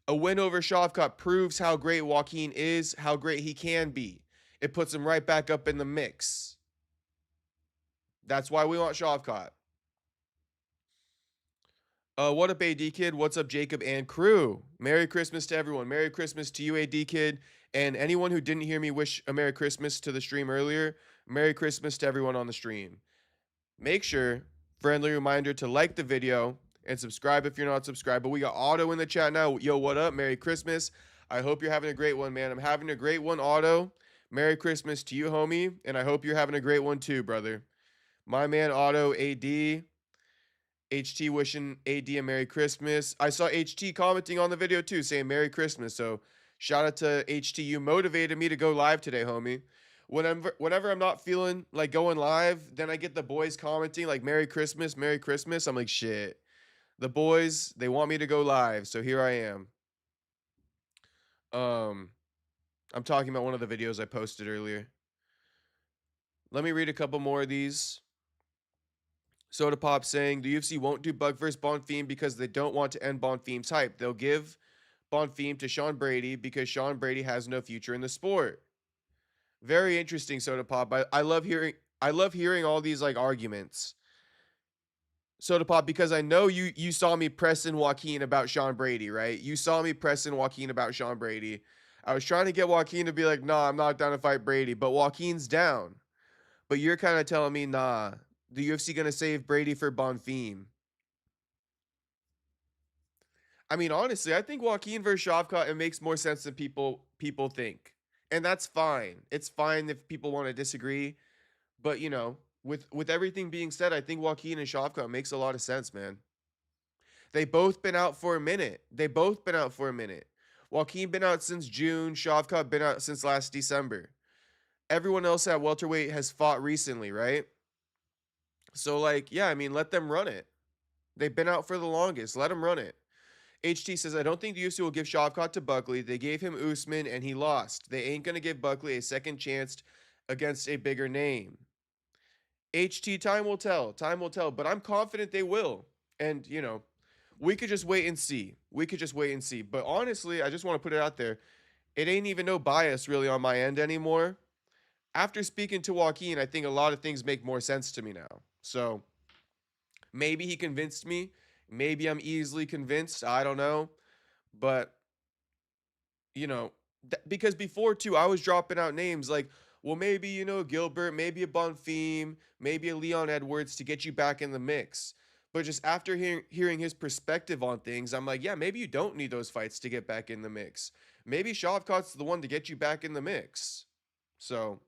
Speaker 1: A win over Shavkat proves how great Joaquin is, how great he can be. It puts him right back up in the mix. That's why we want Shavkat. What up, AD Kid? What's up, Jacob and crew? Merry Christmas to everyone. Merry Christmas to you, AD Kid. And anyone who didn't hear me wish a Merry Christmas to the stream earlier, Merry Christmas to everyone on the stream. Make sure, friendly reminder, to like the video and subscribe if you're not subscribed. But we got Otto in the chat now. Yo, what up? Merry Christmas. I hope you're having a great one, man. I'm having a great one, Otto. Merry Christmas to you, homie. And I hope you're having a great one too, brother. My man, Otto, AD. HT wishing AD a Merry Christmas. I saw HT commenting on the video too, saying Merry Christmas. So shout out to HT. You motivated me to go live today, homie. Whenever I'm not feeling like going live, then I get the boys commenting like Merry Christmas, Merry Christmas. I'm like, shit. The boys, they want me to go live, so here I am. I'm talking about one of the videos I posted earlier. Let me read a couple more of these. Soda Pop saying, the UFC won't do Bug vs. Bonfim because they don't want to end Bonfim's hype. They'll give Bonfim to Sean Brady because Sean Brady has no future in the sport. Very interesting, Soda Pop. I love hearing all these like arguments. Soda Pop, because I know you saw me pressing Joaquin about Sean Brady, right? You saw me pressing Joaquin about Sean Brady. I was trying to get Joaquin to be like, nah, I'm not down to fight Brady, but Joaquin's down. But you're kind of telling me, nah, the UFC gonna save Brady for Bonfim. I mean, honestly, I think Joaquin versus Shavkat, it makes more sense than people think. And that's fine. It's fine if people want to disagree. But, you know, with everything being said, I think Joaquin and Shavkat makes a lot of sense, man. They both been out for a minute. Joaquin been out since June. Shavkat been out since last December. Everyone else at welterweight has fought recently, right? So, like, yeah, I mean, let them run it. They've been out for the longest. Let them run it. HT says, I don't think the UFC will give Shavkat to Buckley. They gave him Usman, and he lost. They ain't going to give Buckley a second chance against a bigger name. HT, time will tell. Time will tell. But I'm confident they will. And, you know, we could just wait and see. But honestly, I just want to put it out there. It ain't even no bias really on my end anymore. After speaking to Joaquin, I think a lot of things make more sense to me now. So maybe he convinced me. Maybe I'm easily convinced. I don't know. But, you know, because before, too, I was dropping out names like, well, maybe, you know, Gilbert, maybe a Bonfim, maybe a Leon Edwards to get you back in the mix. But just after hearing his perspective on things, I'm like, yeah, maybe you don't need those fights to get back in the mix. Maybe Shavkat's the one to get you back in the mix. So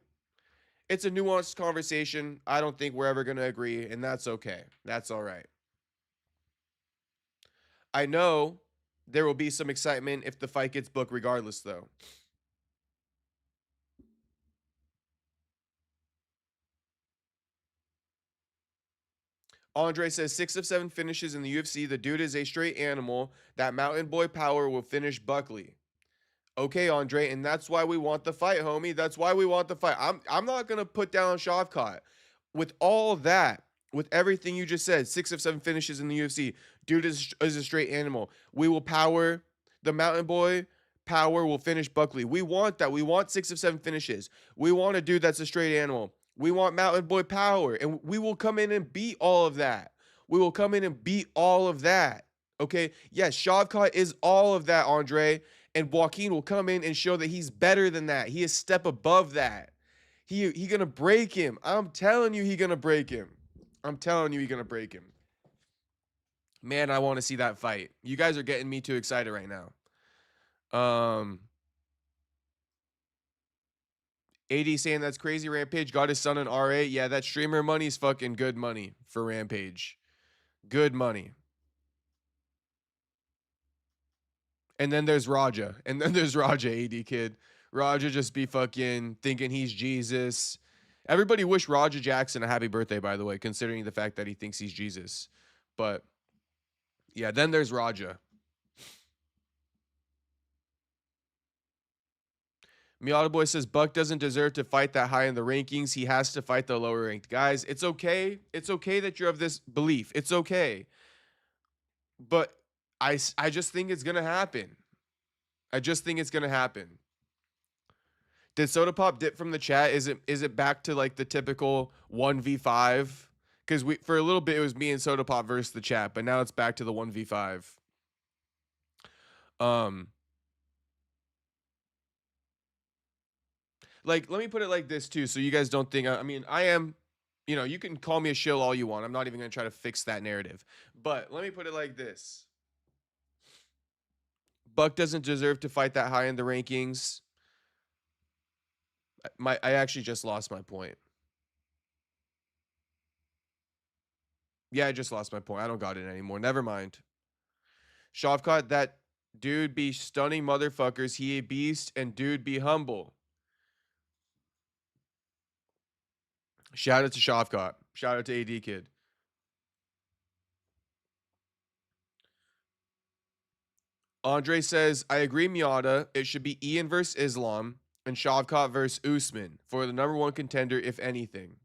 Speaker 1: it's a nuanced conversation. I don't think we're ever going to agree, and that's okay. That's all right. I know there will be some excitement if the fight gets booked regardless, though. Andre says 6 of 7 finishes in the UFC. The dude is a straight animal. That mountain boy power will finish Buckley. Okay, Andre, and that's why we want the fight, homie. That's why we want the fight. I'm not gonna put down Shavkat. With all that, with everything you just said, 6 of 7 finishes in the UFC. Dude is a straight animal. We will power the mountain boy. Power will finish Buckley. We want that. We want 6 of 7 finishes. We want a dude that's a straight animal. We want mountain boy power, and we will come in and beat all of that. We will come in and beat all of that. Okay? Yes, Shavkat is all of that, Andre. And Joaquin will come in and show that he's better than that. He is step above that. He gonna break him. I'm telling you, he gonna break him. I'm telling you, he gonna break him. Man, I want to see that fight. You guys are getting me too excited right now. AD saying that's crazy. Rampage got his son an RA. Yeah, that streamer money is fucking good money for Rampage. Good money. And then there's Raja. And then there's Raja, AD kid. Raja just be fucking thinking he's Jesus. Everybody wish Raja Jackson a happy birthday, by the way, considering the fact that he thinks he's Jesus. But yeah, then there's Raja. Miata Boy says Buck doesn't deserve to fight that high in the rankings. He has to fight the lower ranked guys. It's okay. It's okay that you're of this belief. It's okay. But I just think it's gonna happen. I just think it's gonna happen. Did Soda Pop dip from the chat? Is it back to like the typical 1v5? Because we for a little bit it was me and Soda Pop versus the chat, but now it's back to the 1v5. Like, let me put it like this too, so you guys don't think I mean, I am, you know, you can call me a shill all you want. I'm not even gonna try to fix that narrative. But let me put it like this. Buck doesn't deserve to fight that high in the rankings. I actually just lost my point. Yeah, I just lost my point. I don't got it anymore. Never mind. Shavkat, that dude be stunning motherfuckers. He a beast and dude be humble. Shout out to Shavkat. Shout out to AD kid. Andre says, I agree, Miata. It should be Ian versus Islam and Shavkat versus Usman for the number 1 contender, if anything.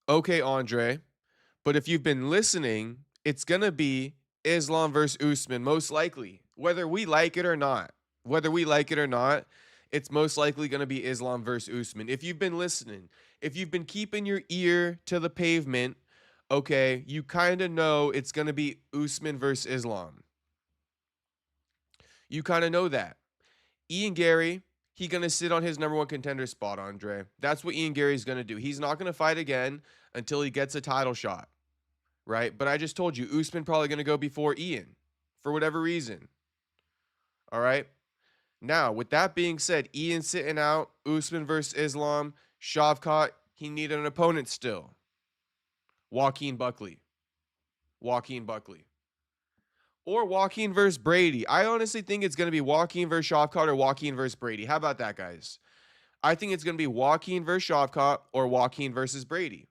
Speaker 1: Okay, Andre. But if you've been listening, it's going to be Islam versus Usman, most likely. Whether we like it or not. Whether we like it or not, it's most likely going to be Islam versus Usman. If you've been listening, if you've been keeping your ear to the pavement, okay, you kind of know it's going to be Usman versus Islam. You kind of know that. Ian Gary, he going to sit on his number 1 contender spot, Andre. That's what Ian Gary's going to do. He's not going to fight again until he gets a title shot, right? But I just told you, Usman probably going to go before Ian for whatever reason. All right? Now, with that being said, Ian sitting out, Usman versus Islam, Shavkat, he needed an opponent still. Joaquin Buckley. Joaquin Buckley. Or Joaquin versus Brady. I honestly think it's going to be Joaquin versus Shavkat or Joaquin versus Brady. How about that, guys? I think it's going to be Joaquin versus Shavkat or Joaquin versus Brady.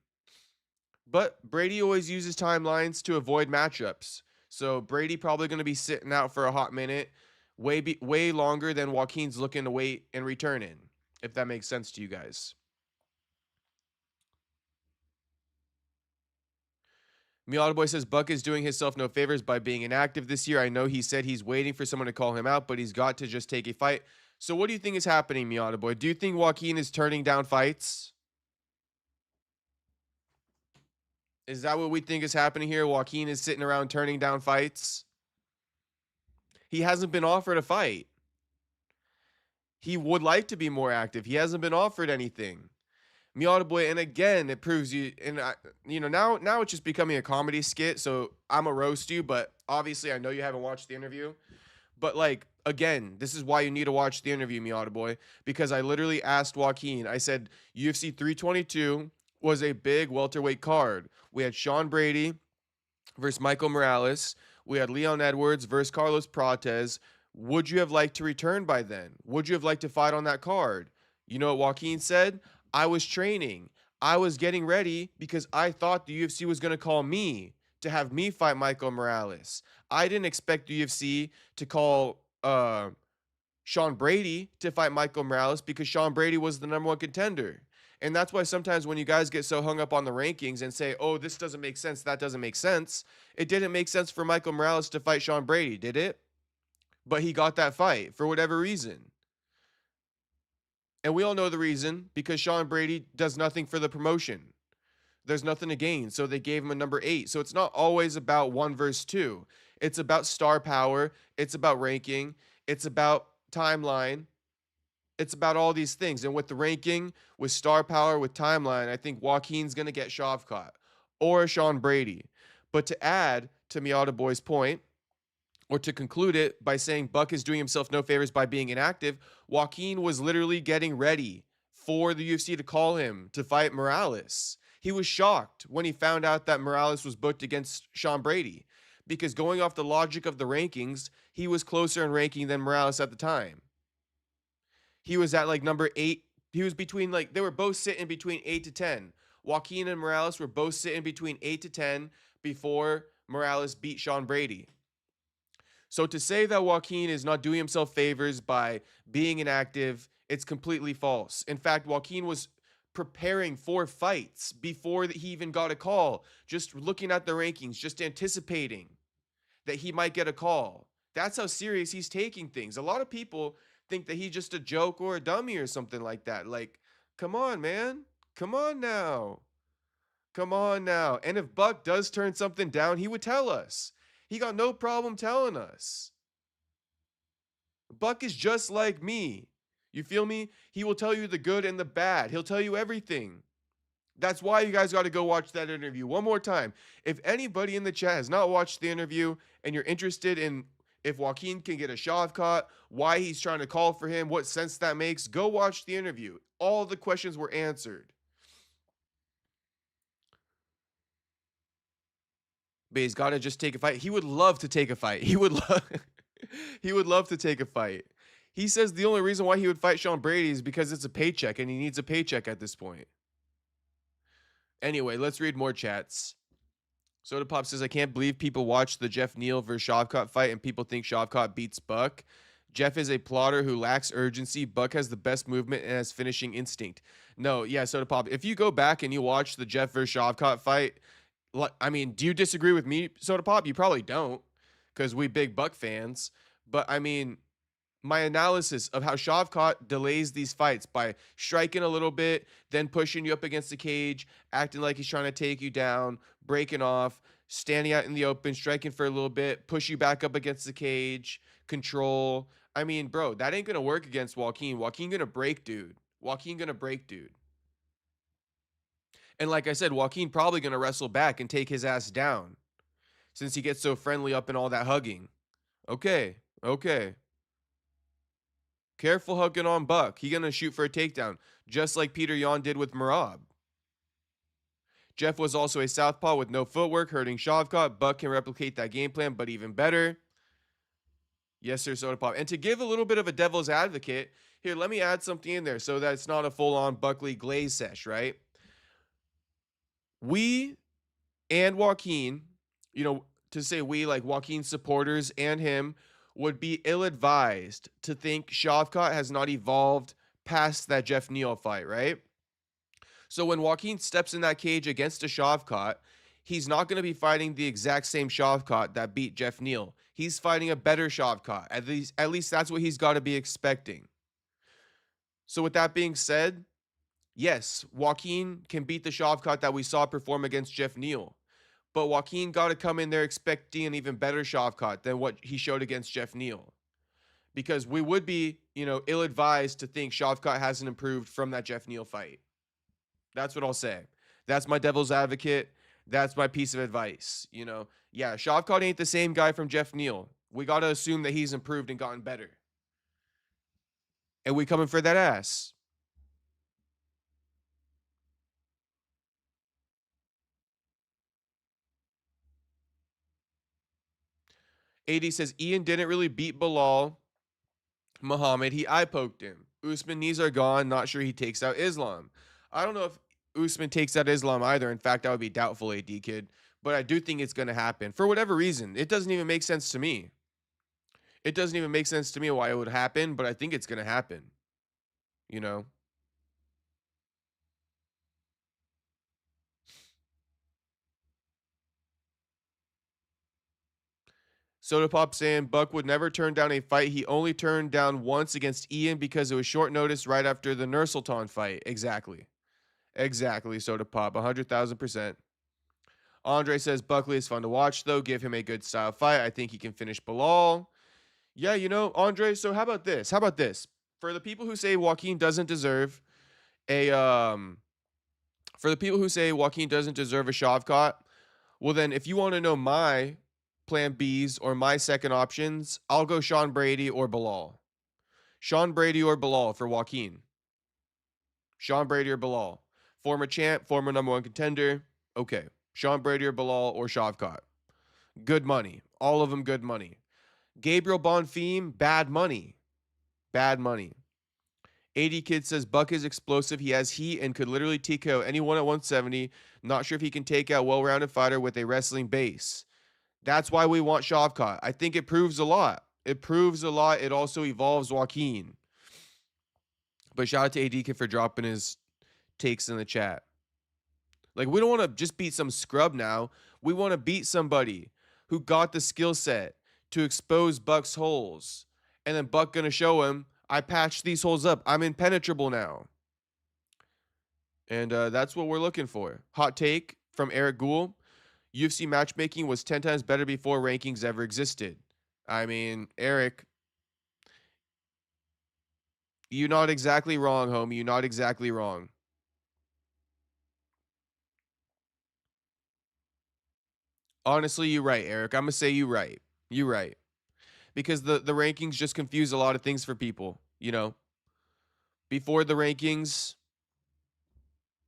Speaker 1: But Brady always uses timelines to avoid matchups. So Brady probably going to be sitting out for a hot minute, way longer than Joaquin's looking to wait and return in, if that makes sense to you guys. Miata Boy says Buck is doing himself no favors by being inactive this year. I know he said he's waiting for someone to call him out, but he's got to just take a fight. So what do you think is happening, Miata Boy? Do you think Joaquin is turning down fights? Is that what we think is happening here? Joaquin is sitting around turning down fights? He hasn't been offered a fight. He would like to be more active. He hasn't been offered anything. Miata Boy, and again, it proves you, and now it's just becoming a comedy skit, so I'm a roast you, but obviously I know you haven't watched the interview. But like, again, this is why you need to watch the interview, Miata Boy, because I literally asked Joaquin, I said, UFC 322 was a big welterweight card. We had Sean Brady versus Michael Morales. We had Leon Edwards versus Carlos Prates. Would you have liked to return by then? Would you have liked to fight on that card? You know what Joaquin said? I was training. I was getting ready because I thought the UFC was going to call me to have me fight Michael Morales. I didn't expect the UFC to call Sean Brady to fight Michael Morales because Sean Brady was the number one contender. And that's why sometimes when you guys get so hung up on the rankings and say, oh, this doesn't make sense, that doesn't make sense, it didn't make sense for Michael Morales to fight Sean Brady, did it? But he got that fight for whatever reason. And we all know the reason, because Sean Brady does nothing for the promotion. There's nothing to gain, so they gave him a number 8. So it's not always about 1 versus 2. It's about star power. It's about ranking. It's about timeline. It's about all these things. And with the ranking, with star power, with timeline, I think Joaquin's going to get Shavkat or Sean Brady. But to add to Miata Boy's point, or to conclude it by saying Buck is doing himself no favors by being inactive, Joaquin was literally getting ready for the UFC to call him to fight Morales. He was shocked when he found out that Morales was booked against Sean Brady, because going off the logic of the rankings, he was closer in ranking than Morales at the time. He was at like number 8. He was between, like, they were both sitting between 8 to 10. Joaquin and Morales were both sitting between 8 to 10 before Morales beat Sean Brady. So to say that Joaquin is not doing himself favors by being inactive, it's completely false. In fact, Joaquin was preparing for fights before he even got a call, just looking at the rankings, just anticipating that he might get a call. That's how serious he's taking things. A lot of people think that he's just a joke or a dummy or something like that. Like, come on, man. Come on now. Come on now. And if Buck does turn something down, he would tell us. He got no problem telling us. Buck is just like me. You feel me? He will tell you the good and the bad. He'll tell you everything. That's why you guys got to go watch that interview one more time. If anybody in the chat has not watched the interview and you're interested in if Joaquin can get a Shavkat, why he's trying to call for him, what sense that makes, go watch the interview. All the questions were answered. But he's got to just take a fight. He would love to take a fight. He would love to take a fight. He says the only reason why he would fight Sean Brady is because it's a paycheck and he needs a paycheck at this point. Anyway, let's read more chats. Soda Pop says, I can't believe people watch the Jeff Neal versus Shavkat fight and people think Shavkat beats Buck. Jeff is a plotter who lacks urgency. Buck has the best movement and has finishing instinct. No, yeah, Soda Pop, if you go back and you watch the Jeff versus Shavkat fight, I mean, do you disagree with me, Soda Pop? You probably don't, because we big Buck fans. But I mean, my analysis of how Shavkat delays these fights by striking a little bit, then pushing you up against the cage, acting like he's trying to take you down, breaking off, standing out in the open, striking for a little bit, push you back up against the cage, control. I mean, bro, that ain't going to work against Joaquin. Joaquin going to break, dude. Joaquin going to break, dude. And like I said, Joaquin probably going to wrestle back and take his ass down since he gets so friendly up and all that hugging. Okay. Careful hugging on Buck. He going to shoot for a takedown, just like Peter Yan did with Merab. Jeff was also a southpaw with no footwork, hurting Shavkat. Buck can replicate that game plan, but even better. Yes, sir, Soda Pop. And to give a little bit of a devil's advocate, here, let me add something in there so that it's not a full-on Buckley glaze sesh, right? We and Joaquin, to say we, like Joaquin's supporters and him, would be ill-advised to think Shavkat has not evolved past that Jeff Neal fight, right? So when Joaquin steps in that cage against a Shavkat, he's not going to be fighting the exact same Shavkat that beat Jeff Neal. He's fighting a better Shavkat. At least that's what he's got to be expecting. So with that being said, yes, Joaquin can beat the Shavkat that we saw perform against Jeff Neal. But Joaquin got to come in there expecting an even better Shavkat than what he showed against Jeff Neal. Because we would be, ill-advised to think Shavkat hasn't improved from that Jeff Neal fight. That's what I'll say. That's my devil's advocate. That's my piece of advice. You know, yeah, Shavkat ain't the same guy from Jeff Neal. We got to assume that he's improved and gotten better. And we coming for that ass. AD says Ian didn't really beat Bilal Muhammad. He eye poked him. Usman knees are gone. Not sure he takes out Islam. I don't know if Usman takes out Islam either. In fact, I would be doubtful, AD kid. But I do think it's going to happen. For whatever reason. It doesn't even make sense to me. It doesn't even make sense to me why it would happen, but I think it's going to happen. You know? Soda Pop saying Buck would never turn down a fight. He only turned down once against Ian because it was short notice right after the Nursultan fight. Exactly. Exactly, Soda Pop. 100,000%. Andre says Buckley is fun to watch, though. Give him a good style fight. I think he can finish Bilal. Yeah, you know, Andre, so how about this? How about this? For the people who say Joaquin doesn't deserve a for the people who say Joaquin doesn't deserve a Shavkat, well then if you want to know my plan Bs or my second options, I'll go Sean Brady or Bilal. Sean Brady or Bilal for Joaquin. Sean Brady or Bilal. Former champ, former number one contender. Okay. Sean Brady or Bilal or Shavkat. Good money. All of them good money. Gabriel Bonfim, bad money. Bad money. 80 Kid says Buck is explosive. He has heat and could literally TKO anyone at 170. Not sure if he can take out well-rounded fighter with a wrestling base. That's why we want Shavkat. I think it proves a lot. It proves a lot. It also evolves Joaquin. But shout out to AD Kid for dropping his takes in the chat. Like, we don't want to just beat some scrub now. We want to beat somebody who got the skill set to expose Buck's holes. And then Buck going to show him, I patched these holes up. I'm impenetrable now. And that's what we're looking for. Hot take from Eric Gould. UFC matchmaking was 10 times better before rankings ever existed. I mean, Eric, you're not exactly wrong, homie. You're not exactly wrong. Honestly, you're right, Eric. I'm going to say you're right. You're right. Because the rankings just confuse a lot of things for people, you know. Before the rankings,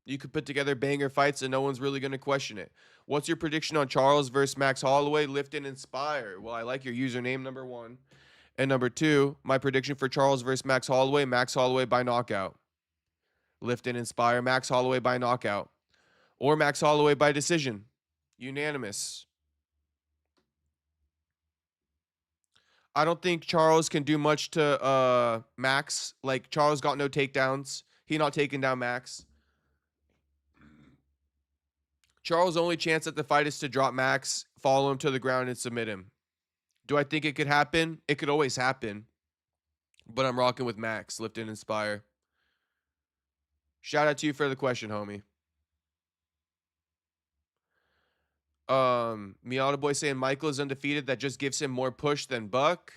Speaker 1: you could put together banger fights and no one's really going to question it. What's your prediction on Charles versus Max Holloway? Lift and inspire. Well, I like your username, number one. And number two, my prediction for Charles versus Max Holloway by knockout. Lift and inspire, Max Holloway by knockout. Or Max Holloway by decision. Unanimous. I don't think Charles can do much to Max. Like, Charles got no takedowns. He not taking down Max. Charles' only chance at the fight is to drop Max, follow him to the ground, and submit him. Do I think it could happen? It could always happen. But I'm rocking with Max. Lift and inspire. Shout out to you for the question, homie. Miata Boy saying Michael is undefeated. That just gives him more push than Buck.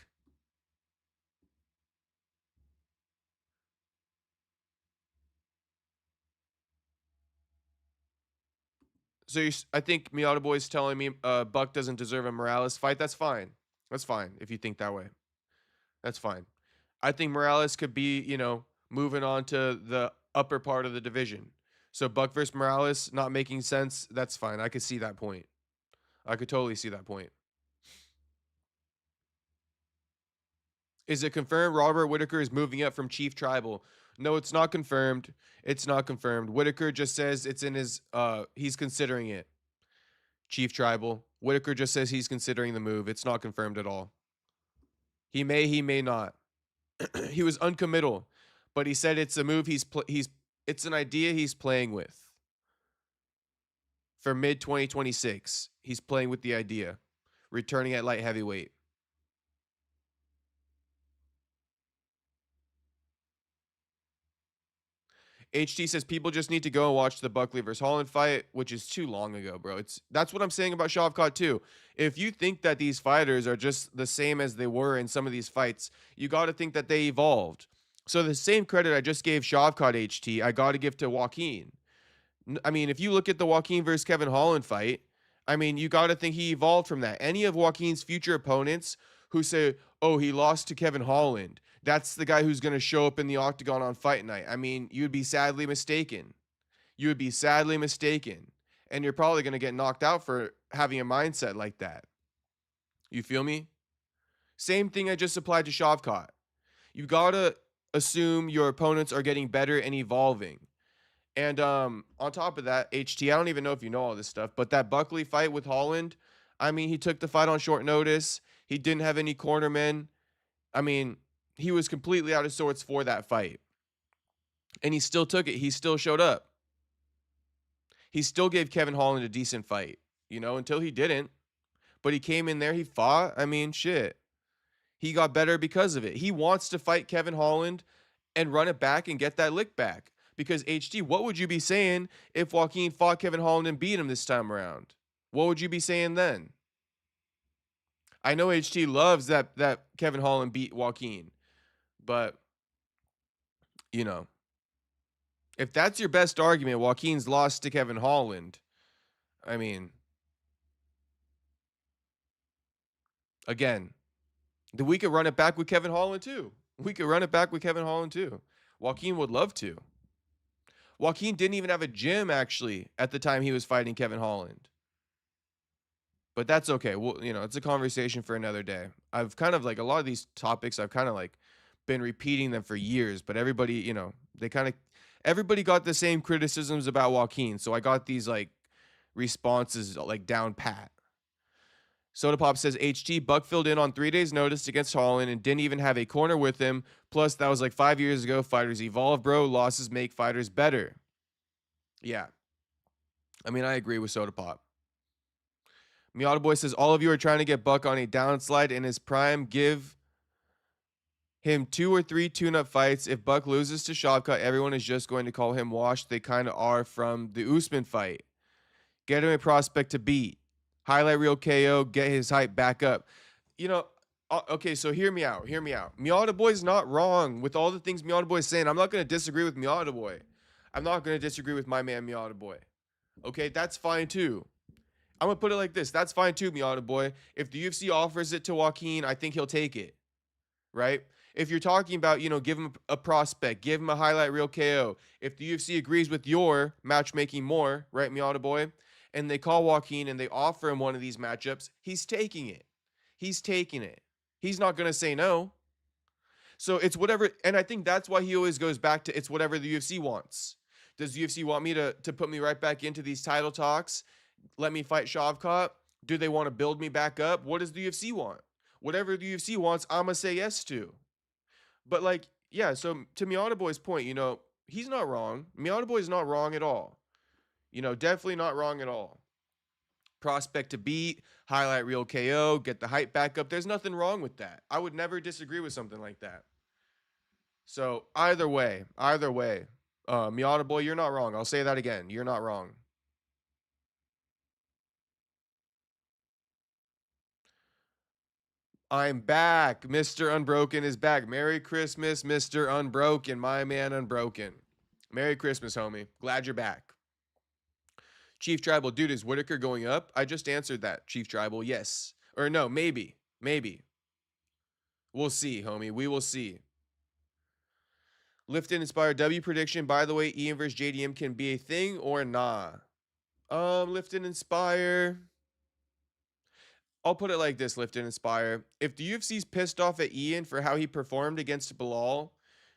Speaker 1: So I think Miata Boy is telling me Buck doesn't deserve a Morales fight. That's fine. That's fine if you think that way. That's fine. I think Morales could be, you know, moving on to the upper part of the division. So Buck versus Morales not making sense. That's fine. I could see that point. I could totally see that point. Is it confirmed Robert Whittaker is moving up from Chief Tribal? No, it's not confirmed. It's not confirmed. Whittaker just says it's in his, he's considering it. Chief Tribal. Whittaker just says he's considering the move. It's not confirmed at all. He may not. He was uncommittal, but he said it's a move it's an idea he's playing with. For mid-2026, he's playing with the idea. Returning at light heavyweight. HT says people just need to go and watch the Buckley versus Holland fight, which is too long ago, bro. That's what I'm saying about Shavkat too. If you think that these fighters are just the same as they were in some of these fights, you got to think that they evolved. So the same credit I just gave Shavkat HT, I got to give to Joaquin. I mean, if you look at the Joaquin versus Kevin Holland fight, I mean, you got to think he evolved from that. Any of Joaquin's future opponents who say, oh, he lost to Kevin Holland, that's the guy who's going to show up in the octagon on fight night. I mean, you'd be sadly mistaken. You would be sadly mistaken. And you're probably going to get knocked out for having a mindset like that. You feel me? Same thing I just applied to Shavkat. You got to assume your opponents are getting better and evolving. And on top of that, HT, I don't even know if you know all this stuff, but that Buckley fight with Holland, I mean, he took the fight on short notice. He didn't have any cornermen. I mean, he was completely out of sorts for that fight. And he still took it. He still showed up. He still gave Kevin Holland a decent fight, you know, until he didn't. But he came in there, he fought. I mean, shit. He got better because of it. He wants to fight Kevin Holland and run it back and get that lick back. Because HT, what would you be saying if Joaquin fought Kevin Holland and beat him this time around? What would you be saying then? I know HT loves that Kevin Holland beat Joaquin. But, you know, if that's your best argument, Joaquin's lost to Kevin Holland, I mean, again, we could run it back with Kevin Holland too. Joaquin would love to. Joaquin didn't even have a gym, actually, at the time he was fighting Kevin Holland. But that's okay. Well, you know, it's a conversation for another day. I've kind of, like, a lot of these topics, I've kind of, like, been repeating them for years. But everybody, you know, everybody got the same criticisms about Joaquin. So I got these, like, responses, like, down pat. Soda Pop says, HT, Buck filled in on 3 days' notice against Holland and didn't even have a corner with him. Plus, that was like 5 years ago. Fighters evolve, bro. Losses make fighters better. Yeah. I mean, I agree with Soda Pop. Miata Boy says, all of you are trying to get Buck on a downslide in his prime. Give him 2 or 3 tune-up fights. If Buck loses to Shavkat, everyone is just going to call him washed. They kind of are from the Usman fight. Get him a prospect to beat. Highlight reel KO, get his hype back up. You know, okay, so hear me out. Miata Boy's not wrong with all the things Miata Boy's saying. I'm not going to disagree with Miata Boy. I'm not going to disagree with my man Miata Boy. Okay, that's fine too. I'm going to put it like this. That's fine too, Miata Boy. If the UFC offers it to Joaquin, I think he'll take it. Right? If you're talking about, you know, give him a prospect, give him a highlight reel KO. If the UFC agrees with your matchmaking more, right, Miata Boy? And they call Joaquin and they offer him one of these matchups, he's taking it. He's not going to say no. So it's whatever. And I think that's why he always goes back to it's whatever the UFC wants. Does the UFC want me to put me right back into these title talks? Let me fight Shavkat? Do they want to build me back up? What does the UFC want? Whatever the UFC wants, I'm going to say yes to. But, like, yeah, so to Miata Boy's point, you know, he's not wrong. Miata Boy's not wrong at all. You know, definitely not wrong at all. Prospect to beat, highlight reel KO, get the hype back up. There's nothing wrong with that. I would never disagree with something like that. So either way, Miata Boy, you're not wrong. I'll say that again. You're not wrong. I'm back. Mr. Unbroken is back. Merry Christmas, Mr. Unbroken, my man Unbroken. Merry Christmas, homie. Glad you're back. Chief Tribal, dude, is Whittaker going up? I just answered that, Chief Tribal. Yes. Or no, maybe. We'll see, homie. We will see. Lift and Inspire W prediction. By the way, Ian versus JDM can be a thing or nah? Lift and Inspire. I'll put it like this, Lift and Inspire. If the UFC's pissed off at Ian for how he performed against Bilal,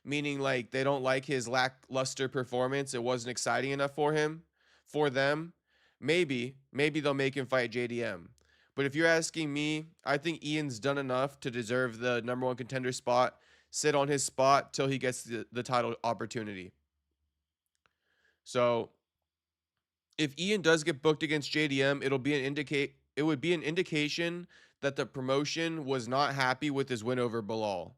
Speaker 1: meaning like they don't like his lackluster performance, it wasn't exciting enough for them, maybe they'll make him fight JDM. But if you're asking me, I think Ian's done enough to deserve the #1 contender spot. Sit on his spot till he gets the title opportunity. So if Ian does get booked against JDM, it would be an indication that the promotion was not happy with his win over Bilal.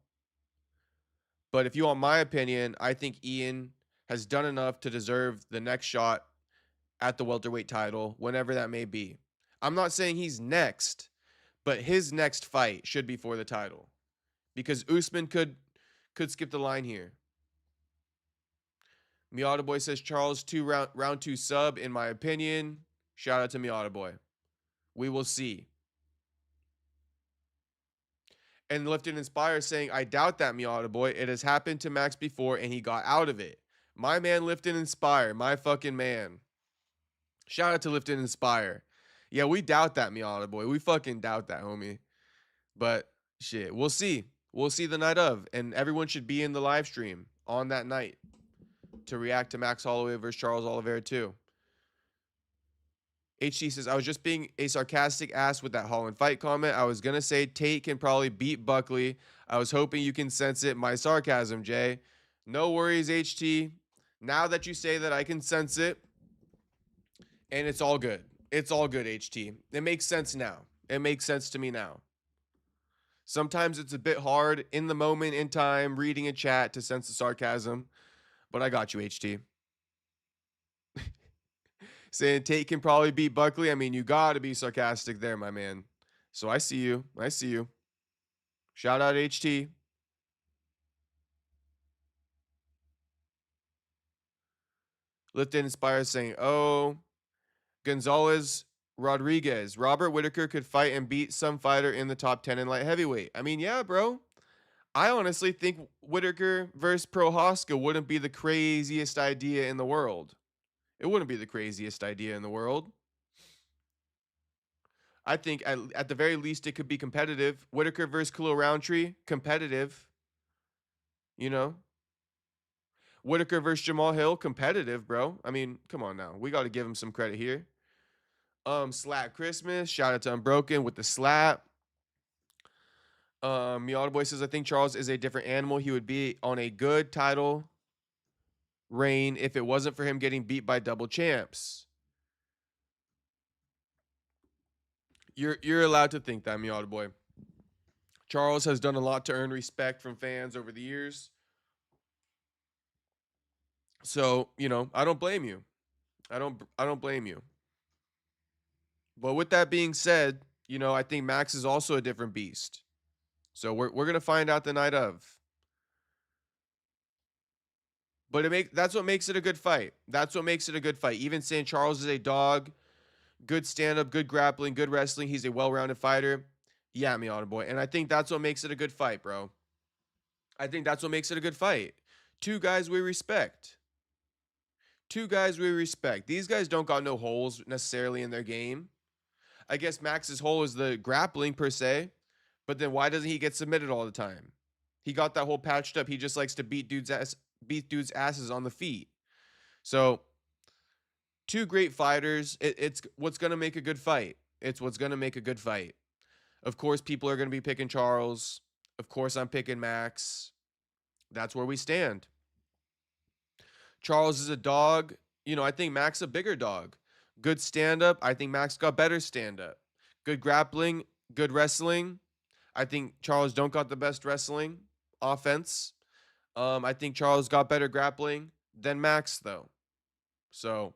Speaker 1: But if you want my opinion, I think Ian has done enough to deserve the next shot at the welterweight title, whenever that may be. I'm not saying he's next, but his next fight should be for the title. Because Usman could skip the line here. Miata Boy says Charles round 2 sub, in my opinion. Shout out to Miata Boy. We will see. And Lift and Inspire saying, I doubt that, Miata Boy. It has happened to Max before and he got out of it. My man, Lift and Inspire. My fucking man. Shout out to Lift and Inspire. Yeah, we doubt that, Miata Boy. We fucking doubt that, homie. But shit, we'll see. We'll see the night of. And everyone should be in the live stream on that night to react to Max Holloway versus Charles Oliveira too. HT says, I was just being a sarcastic ass with that Holland fight comment. I was going to say Tate can probably beat Buckley. I was hoping you can sense it. My sarcasm, Jay. No worries, HT. Now that you say that, I can sense it. And it's all good. It's all good, HT. It makes sense now. It makes sense to me now. Sometimes it's a bit hard in the moment in time, reading a chat to sense the sarcasm. But I got you, HT. Saying Tate can probably beat Buckley. I mean, you got to be sarcastic there, my man. So I see you. I see you. Shout out HT. Lift and Inspire saying, oh, Gonzalez Rodriguez. Robert Whittaker could fight and beat some fighter in the top 10 in light heavyweight. I mean, yeah, bro. I honestly think Whittaker versus Prohaska wouldn't be the craziest idea in the world. It wouldn't be the craziest idea in the world. I think at the very least it could be competitive. Whittaker versus Khalil Roundtree, competitive. You know? Whittaker versus Jamal Hill, competitive, bro. I mean, come on now. We got to give him some credit here. Slap Christmas. Shout out to Unbroken with the slap. Miata Boy says, I think Charles is a different animal. He would be on a good title reign if it wasn't for him getting beat by double champs. You're allowed to think that, Miata Boy. Charles has done a lot to earn respect from fans over the years. So, you know, I don't blame you. I don't blame you. But with that being said, you know, I think Max is also a different beast. So we're going to find out the night of. But that's what makes it a good fight. That's what makes it a good fight. Even saying Charles is a dog, good stand-up, good grappling, good wrestling. He's a well-rounded fighter. Yeah, Miata Boy. And I think that's what makes it a good fight, bro. I think that's what makes it a good fight. Two guys we respect. Two guys we respect. These guys don't got no holes necessarily in their game. I guess Max's hole is the grappling per se. But then why doesn't he get submitted all the time? He got that whole patched up. He just likes to beat dudes' asses on the feet. So, two great fighters. It's what's going to make a good fight. It's what's going to make a good fight. Of course, people are going to be picking Charles. Of course, I'm picking Max. That's where we stand. Charles is a dog. You know, I think Max a bigger dog. Good stand-up. I think Max got better stand-up. Good grappling. Good wrestling. I think Charles don't got the best wrestling offense. I think Charles got better grappling than Max, though. So,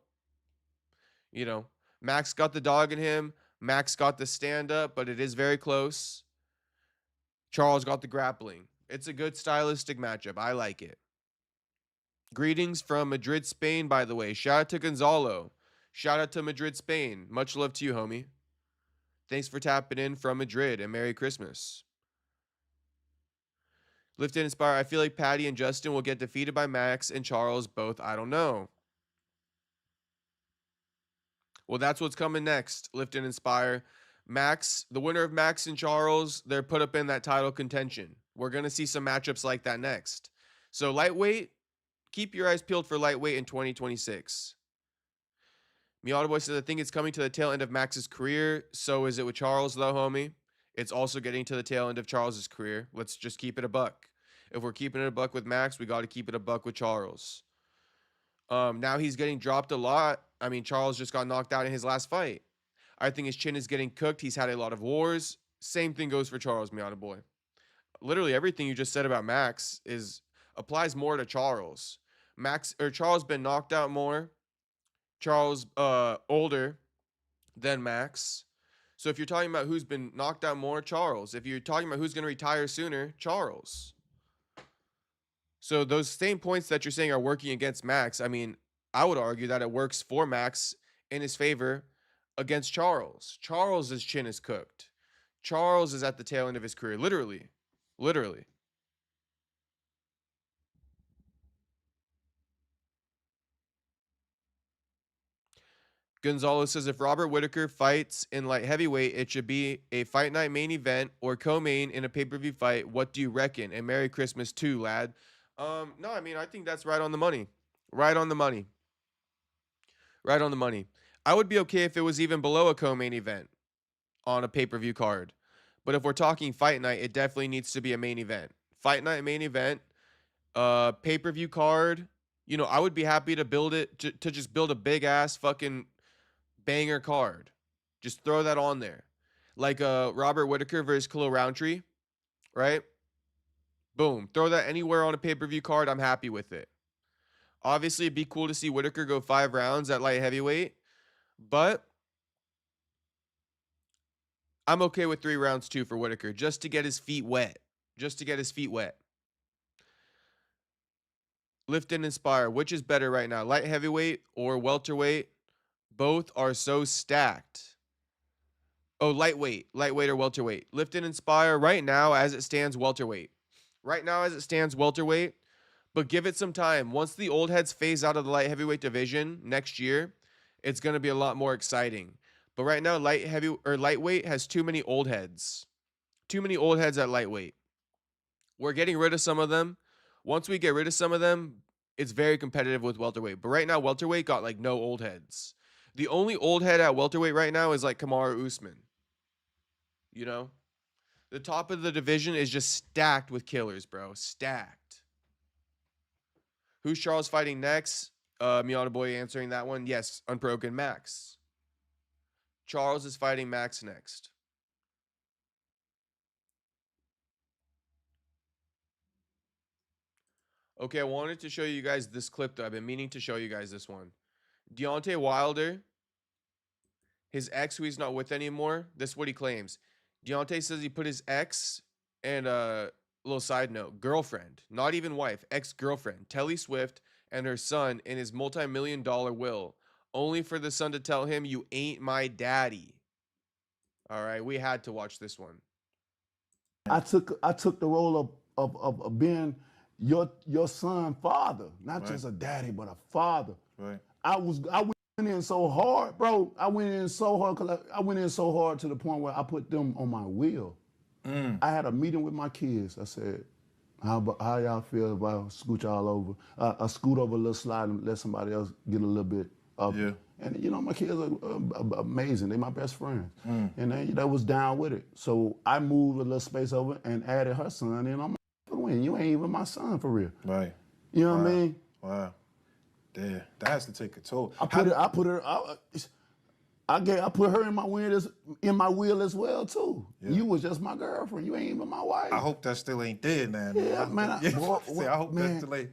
Speaker 1: you know, Max got the dog in him. Max got the stand-up, but it is very close. Charles got the grappling. It's a good stylistic matchup. I like it. Greetings from Madrid, Spain, by the way. Shout out to Gonzalo. Shout out to Madrid, Spain. Much love to you, homie. Thanks for tapping in from Madrid, and Merry Christmas. Lift and Inspire. I feel like Patty and Justin will get defeated by Max and Charles both. I don't know. Well, that's what's coming next. Lift and Inspire. Max, the winner of Max and Charles, they're put up in that title contention. We're going to see some matchups like that next. So lightweight, keep your eyes peeled for lightweight in 2026. Miata Boy says, I think it's coming to the tail end of Max's career. So is it with Charles, though, homie. It's also getting to the tail end of Charles's career. Let's just keep it a buck. If we're keeping it a buck with Max, we got to keep it a buck with Charles. Now he's getting dropped a lot. I mean, Charles just got knocked out in his last fight. I think his chin is getting cooked. He's had a lot of wars. Same thing goes for Charles, Miata Boy. Literally everything you just said about Max applies more to Charles. Charles been knocked out more. Charles older than Max. So if you're talking about who's been knocked out more, Charles. If you're talking about who's going to retire sooner, Charles. So those same points that you're saying are working against Max, I mean, I would argue that it works for Max in his favor against Charles. Charles's chin is cooked. Charles is at the tail end of his career, literally. Literally. Gonzalez says if Robert Whittaker fights in light heavyweight, it should be a fight night main event or co-main in a pay-per-view fight. What do you reckon? And Merry Christmas too, lad. No, I mean, I think that's right on the money. Right on the money. Right on the money. I would be okay if it was even below a co-main event on a pay-per-view card. But if we're talking fight night, it definitely needs to be a main event. Fight night main event, pay-per-view card. You know, I would be happy to build it to just build a big ass fucking banger card. Just throw that on there. Like Robert Whittaker versus Khalil Roundtree, right? Boom. Throw that anywhere on a pay-per-view card. I'm happy with it. Obviously, it'd be cool to see Whittaker go 5 rounds at light heavyweight, but I'm okay with 3 rounds too for Whittaker, just to get his feet wet. Just to get his feet wet. Lift and Inspire. Which is better right now, light heavyweight or welterweight? Both are so stacked. Oh, lightweight or welterweight. Lift and Inspire right now as it stands welterweight. Right now as it stands welterweight, but give it some time. Once the old heads phase out of the light heavyweight division next year, it's going to be a lot more exciting. But right now lightweight has too many old heads. Too many old heads at lightweight. We're getting rid of some of them. Once we get rid of some of them, it's very competitive with welterweight. But right now welterweight got like no old heads. The only old head at welterweight right now is like Kamaru Usman. You know? The top of the division is just stacked with killers, bro. Stacked. Who's Charles fighting next? Miata Boy answering that one. Yes, Unbroken Max. Charles is fighting Max next. Okay, I wanted to show you guys this clip, though. I've been meaning to show you guys this one. Deontay Wilder, his ex, who he's not with anymore, this is what he claims. Deontay says he put his ex and little side note, girlfriend, not even wife, ex-girlfriend, Telly Swift, and her son in his multi-million-dollar will, only for the son to tell him, you ain't my daddy. All right, we had to watch this one.
Speaker 8: I took the role of being your son father, not just a daddy, but a father.
Speaker 9: Right.
Speaker 8: I went in so hard, bro. I went in so hard because I went in so hard to the point where I put them on my wheel. I had a meeting with my kids. I said, how y'all feel if I scooch y'all over? I scoot over a little slide and let somebody else get a little bit of it. And, you know, my kids are amazing. They're my best friends. And they was down with it. So I moved a little space over and added her son in. I'm like, you ain't even my son for real.
Speaker 9: Right.
Speaker 8: You know what I mean?
Speaker 9: Wow. Damn, that has to take a toll.
Speaker 8: I put her in my wheel as well too. Yeah. You was just my girlfriend. You ain't even my wife.
Speaker 9: I hope that still ain't dead now.
Speaker 8: Yeah, man.
Speaker 9: I hope that still ain't.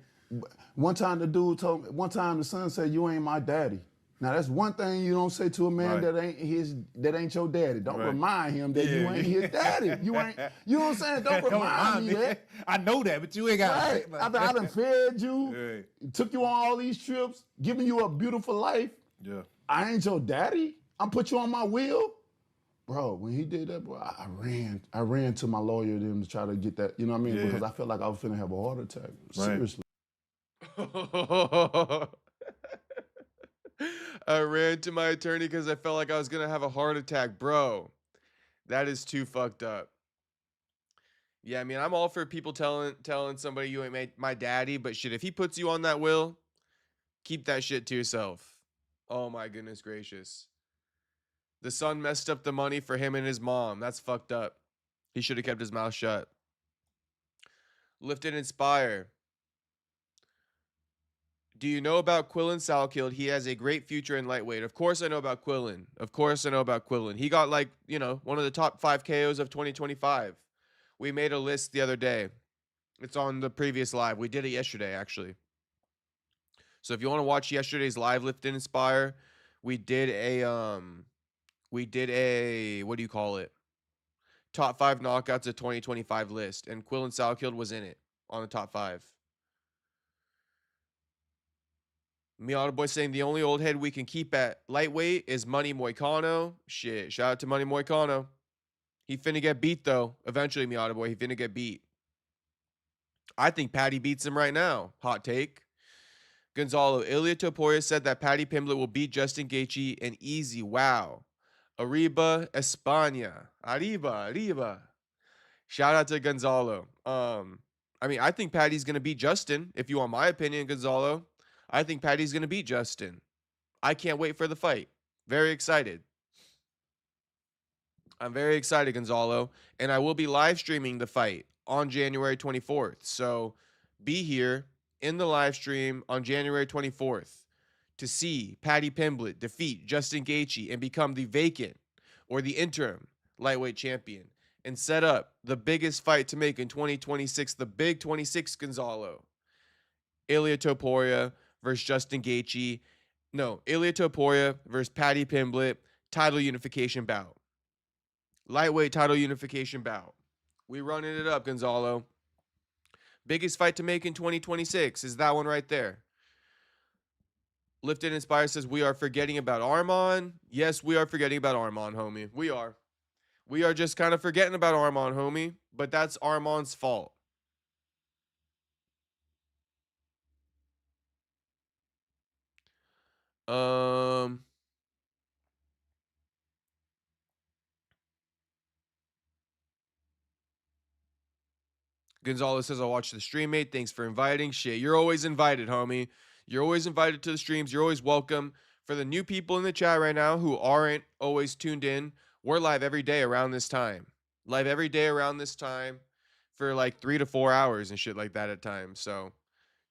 Speaker 8: One time the dude told me. One time the son said, "You ain't my daddy." Now that's one thing you don't say to a man that ain't your daddy. Don't remind him that you ain't his daddy. You ain't. You know what I'm saying? Don't remind me that.
Speaker 9: I know that, but you ain't got.
Speaker 8: Right. I done fed you, took you on all these trips, giving you a beautiful life.
Speaker 9: Yeah.
Speaker 8: I ain't your daddy. I'm put you on my wheel. Bro, when he did that, bro, I ran to my lawyer to try to get that, you know what I mean? Because I felt like I was finna have a heart attack. Seriously.
Speaker 1: I ran to my attorney because I felt like I was gonna have a heart attack, bro. That is too fucked up. Yeah, I mean, I'm all for people telling somebody you ain't my daddy, but shit, if he puts you on that will, keep that shit to yourself. Oh my goodness gracious. The son messed up the money for him and his mom. That's fucked up. He should have kept his mouth shut. Lift and Inspire. Do you know about Quillen Salkild? He has a great future in lightweight. Of course I know about Quillen. Of course I know about Quillen. He got like, you know, one of the top 5 KOs of 2025. We made a list the other day. It's on the previous live. We did it yesterday, actually. So if you want to watch yesterday's live Lift and Inspire, we did a what do you call it? Top 5 knockouts of 2025 list, and Quillen Salkild was in it on the top 5. Miata Boy saying the only old head we can keep at lightweight is Money Moicano. Shit, shout out to Money Moicano. He finna get beat, though. Eventually, Miata Boy, he finna get beat. I think Patty beats him right now. Hot take. Gonzalo, Ilia Topuria said that Patty Pimblett will beat Justin Gaethje and easy. Wow. Arriba, España. Arriba, arriba. Shout out to Gonzalo. I mean, I think Patty's going to beat Justin. If you want my opinion, Gonzalo, I think Patty's going to beat Justin. I can't wait for the fight. Very excited. I'm very excited, Gonzalo. And I will be live streaming the fight on January 24th. So be here in the live stream on January 24th to see Patty Pimblett defeat Justin Gaethje and become the vacant or the interim lightweight champion and set up the biggest fight to make in 2026, the big 26, Gonzalo. Ilia Topuria versus Justin Gaethje. No, Ilia Topuria versus Patty Pimblett, title unification bout. Lightweight title unification bout. We running it up, Gonzalo. Biggest fight to make in 2026 is that one right there. Lifted Inspire says we are forgetting about Arman. Yes, we are forgetting about Arman, homie. We are. We are just kind of forgetting about Arman, homie. But that's Arman's fault. Gonzalez says, I'll watch the stream, mate. Thanks for inviting. Shit, you're always invited, homie. You're always invited to the streams. You're always welcome. For the new people in the chat right now who aren't always tuned in, we're live every day around this time. Live every day around this time for like 3 to 4 hours and shit like that at times. So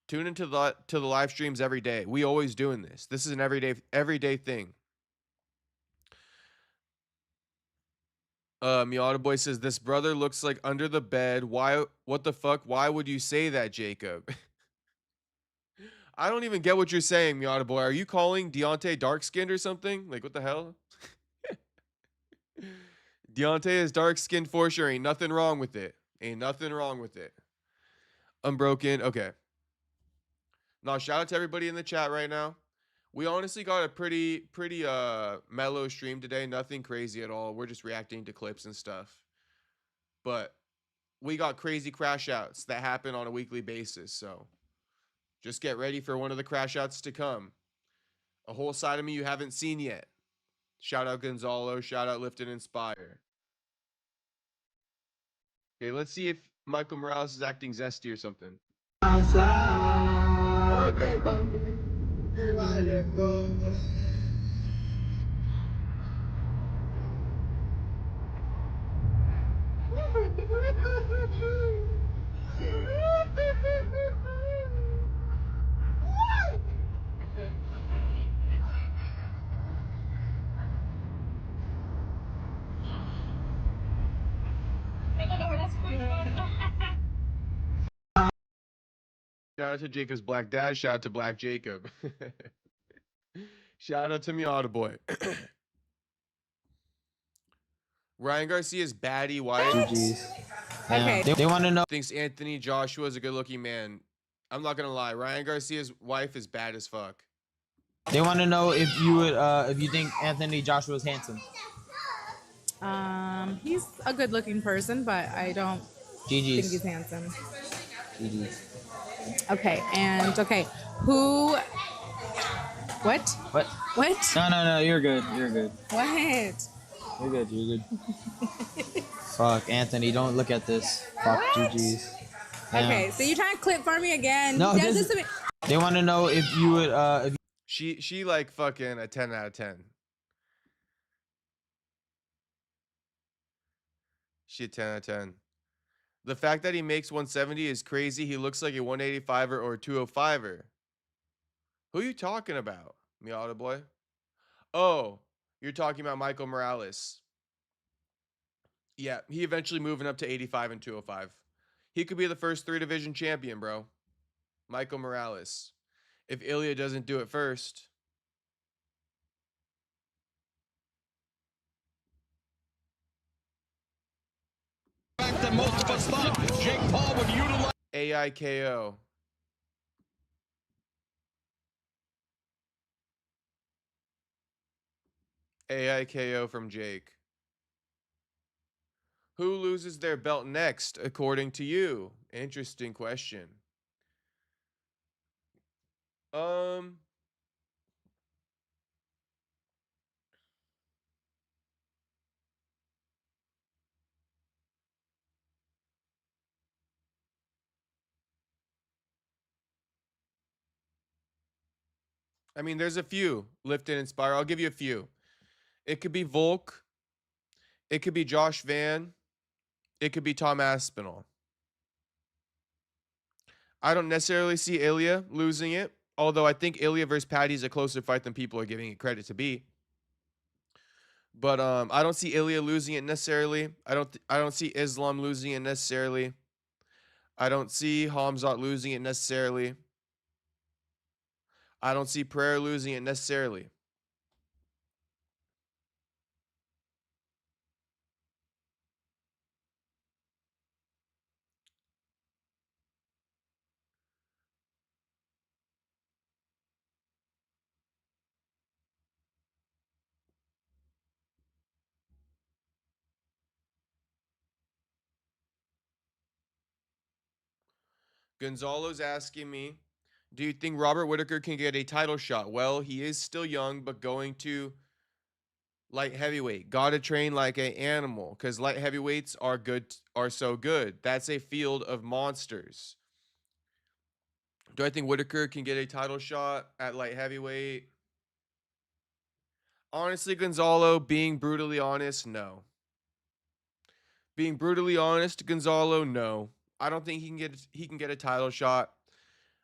Speaker 1: tune into the live streams every day. We always doing this. This is an everyday thing. Miata Boy says, this brother looks like under the bed. Why? What the fuck? Why would you say that, Jacob? I don't even get what you're saying, Miata Boy. Are you calling Deontay dark-skinned or something? Like, what the hell? Deontay is dark-skinned for sure. Ain't nothing wrong with it. Ain't nothing wrong with it. Unbroken. Okay. Now, shout out to everybody in the chat right now. We honestly got a pretty mellow stream today. Nothing crazy at all. We're just reacting to clips and stuff. But we got crazy crash outs that happen on a weekly basis. So just get ready for one of the crash outs to come. A whole side of me you haven't seen yet. Shout out Gonzalo. Shout out Lift and Inspire. Okay, let's see if Michael Morales is acting zesty or something. Shout out to Jacob's Black Dad. Shout out to Black Jacob. Shout out to Miata Boy. Ryan Garcia's baddie wife.
Speaker 10: GG's. Okay. They want to know.
Speaker 1: Thinks Anthony Joshua is a good-looking man. I'm not gonna lie. Ryan Garcia's wife is bad as fuck.
Speaker 10: They want to know if you would, if you think Anthony Joshua is handsome.
Speaker 11: He's a good-looking person, but I don't think he's handsome.
Speaker 10: GG's.
Speaker 11: Okay, and who? What?
Speaker 10: What?
Speaker 11: What?
Speaker 10: No, you're good. You're good.
Speaker 11: What?
Speaker 10: You're good. You're good. Fuck, Anthony, don't look at this. Fuck, GG's.
Speaker 11: Okay, so you're trying to clip for me again?
Speaker 10: No, they want to know if you would, if
Speaker 1: She like fucking a 10 out of 10. She a 10 out of 10. The fact that he makes 170 is crazy. He looks like a 185er or a 205er. Who are you talking about, Miata Boy? Oh, you're talking about Michael Morales. Yeah, he eventually moving up to 85 and 205. He could be the first 3-division champion, bro. Michael Morales. If Ilya doesn't do it first. AIKO. AI KO from Jake. Who loses their belt next, according to you? Interesting question. Um, I mean, there's a few. Lift and Inspire. I'll give you a few. It could be Volk. It could be Josh Van. It could be Tom Aspinall. I don't necessarily see Ilya losing it, although I think Ilya versus Patty is a closer fight than people are giving it credit to be. But I don't see Ilya losing it necessarily. I don't see Islam losing it necessarily. I don't see Hamzat losing it necessarily. I don't see Pereira losing it necessarily. Gonzalo's asking me, do you think Robert Whittaker can get a title shot? Well, he is still young, but going to light heavyweight. Gotta train like an animal, because light heavyweights are so good. That's a field of monsters. Do I think Whittaker can get a title shot at light heavyweight? Honestly, Gonzalo, being brutally honest, no. Being brutally honest, Gonzalo, no. I don't think he can get a title shot.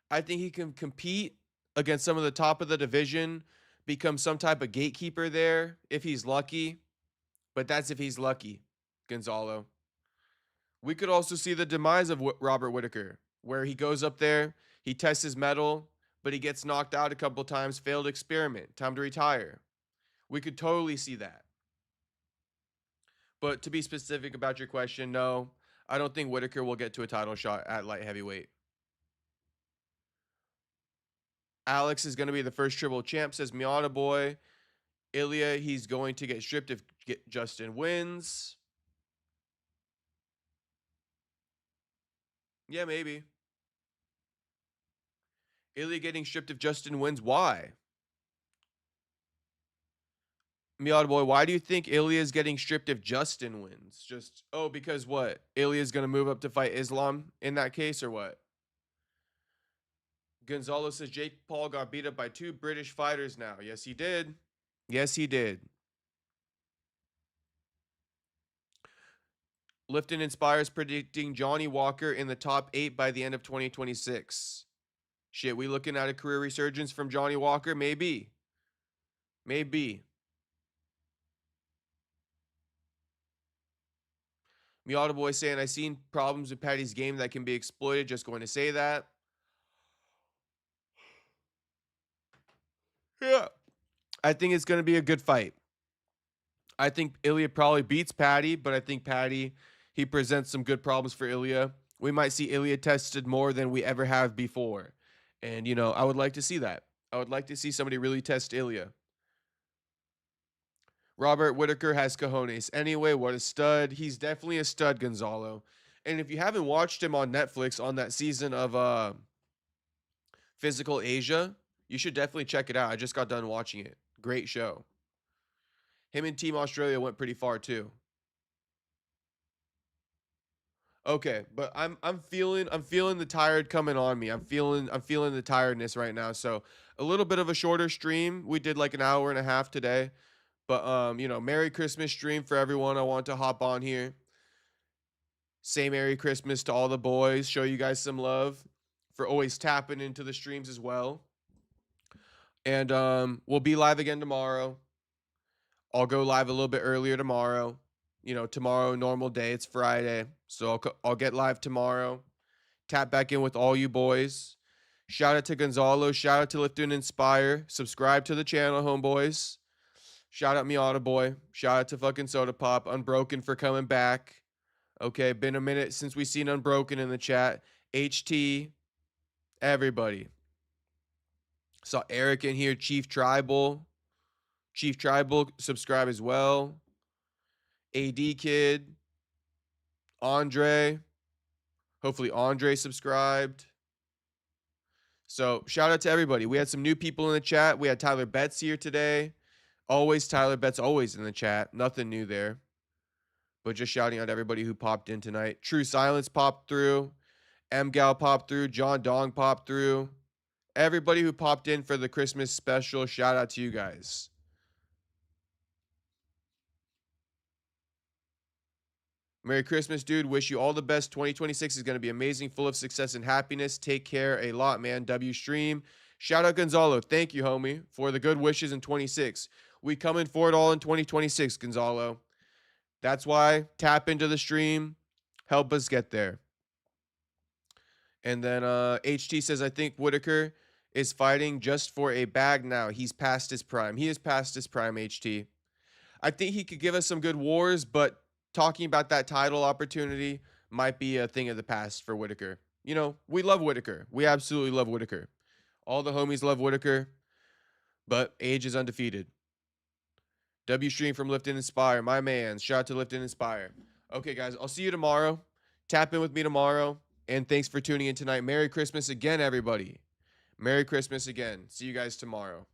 Speaker 1: I think he can compete against some of the top of the division, become some type of gatekeeper there if he's lucky. But that's if he's lucky, Gonzalo. We could also see the demise of Robert Whittaker, where he goes up there, he tests his mettle, but he gets knocked out a couple times, failed experiment, time to retire. We could totally see that. But to be specific about your question, no, I don't think Whittaker will get to a title shot at light heavyweight. Alex is going to be the first triple champ, says Miata Boy. Ilya, he's going to get stripped if Justin wins. Yeah, maybe. Ilya getting stripped if Justin wins. Why? Miata Boy, why do you think Ilya is getting stripped if Justin wins? Just, oh, because what? Ilya is going to move up to fight Islam in that case, or what? Gonzalo says Jake Paul got beat up by 2 British fighters now. Yes, he did. Yes, he did. Lifton Inspires predicting Johnny Walker in the top 8 by the end of 2026. Shit, we looking at a career resurgence from Johnny Walker? Maybe. Maybe. Miata Boy saying, I seen problems with Patty's game that can be exploited. Just going to say that. Yeah. I think it's going to be a good fight. I think Ilya probably beats Patty, but I think Patty, he presents some good problems for Ilya. We might see Ilya tested more than we ever have before. And, you know, I would like to see that. I would like to see somebody really test Ilya. Robert Whittaker has cojones. Anyway, what a stud. He's definitely a stud, Gonzalo. And if you haven't watched him on Netflix on that season of Physical Asia, you should definitely check it out. I just got done watching it. Great show. Him and Team Australia went pretty far too. Okay, but I'm feeling the tired coming on me. I'm feeling the tiredness right now. So a little bit of a shorter stream. We did like an hour and a half today. But you know, Merry Christmas stream for everyone. I want to hop on here. Say Merry Christmas to all the boys. Show you guys some love for always tapping into the streams as well. And we'll be live again tomorrow. I'll go live a little bit earlier tomorrow. You know, tomorrow, normal day. It's Friday. So I'll get live tomorrow. Tap back in with all you boys. Shout out to Gonzalo. Shout out to Lift and Inspire. Subscribe to the channel, homeboys. Shout out Miata Boy. Shout out to fucking Soda Pop. Unbroken for coming back. Okay, been a minute since we seen Unbroken in the chat. HT. Everybody. Saw Eric in here. Chief Tribal. Chief Tribal, subscribe as well. AD Kid. Andre. Hopefully Andre subscribed. So shout out to everybody. We had some new people in the chat. We had Tyler Betts here today. Always Tyler Betts, always in the chat. Nothing new there. But just shouting out everybody who popped in tonight. True Silence popped through. M-Gal popped through. John Dong popped through. Everybody who popped in for the Christmas special, shout out to you guys. Merry Christmas, dude. Wish you all the best. 2026 is going to be amazing, full of success and happiness. Take care a lot, man. W Stream. Shout out Gonzalo. Thank you, homie, for the good wishes in 26. We coming for it all in 2026, Gonzalo. That's why tap into the stream. Help us get there. And then HT says, I think Whittaker is fighting just for a bag now. He's past his prime. He is past his prime, HT. I think he could give us some good wars, but talking about that title opportunity might be a thing of the past for Whittaker. You know, we love Whittaker. We absolutely love Whittaker. All the homies love Whittaker, but age is undefeated. W Stream from Lift and Inspire. My man. Shout out to Lift and Inspire. Okay, guys. I'll see you tomorrow. Tap in with me tomorrow. And thanks for tuning in tonight. Merry Christmas again, everybody. Merry Christmas again. See you guys tomorrow.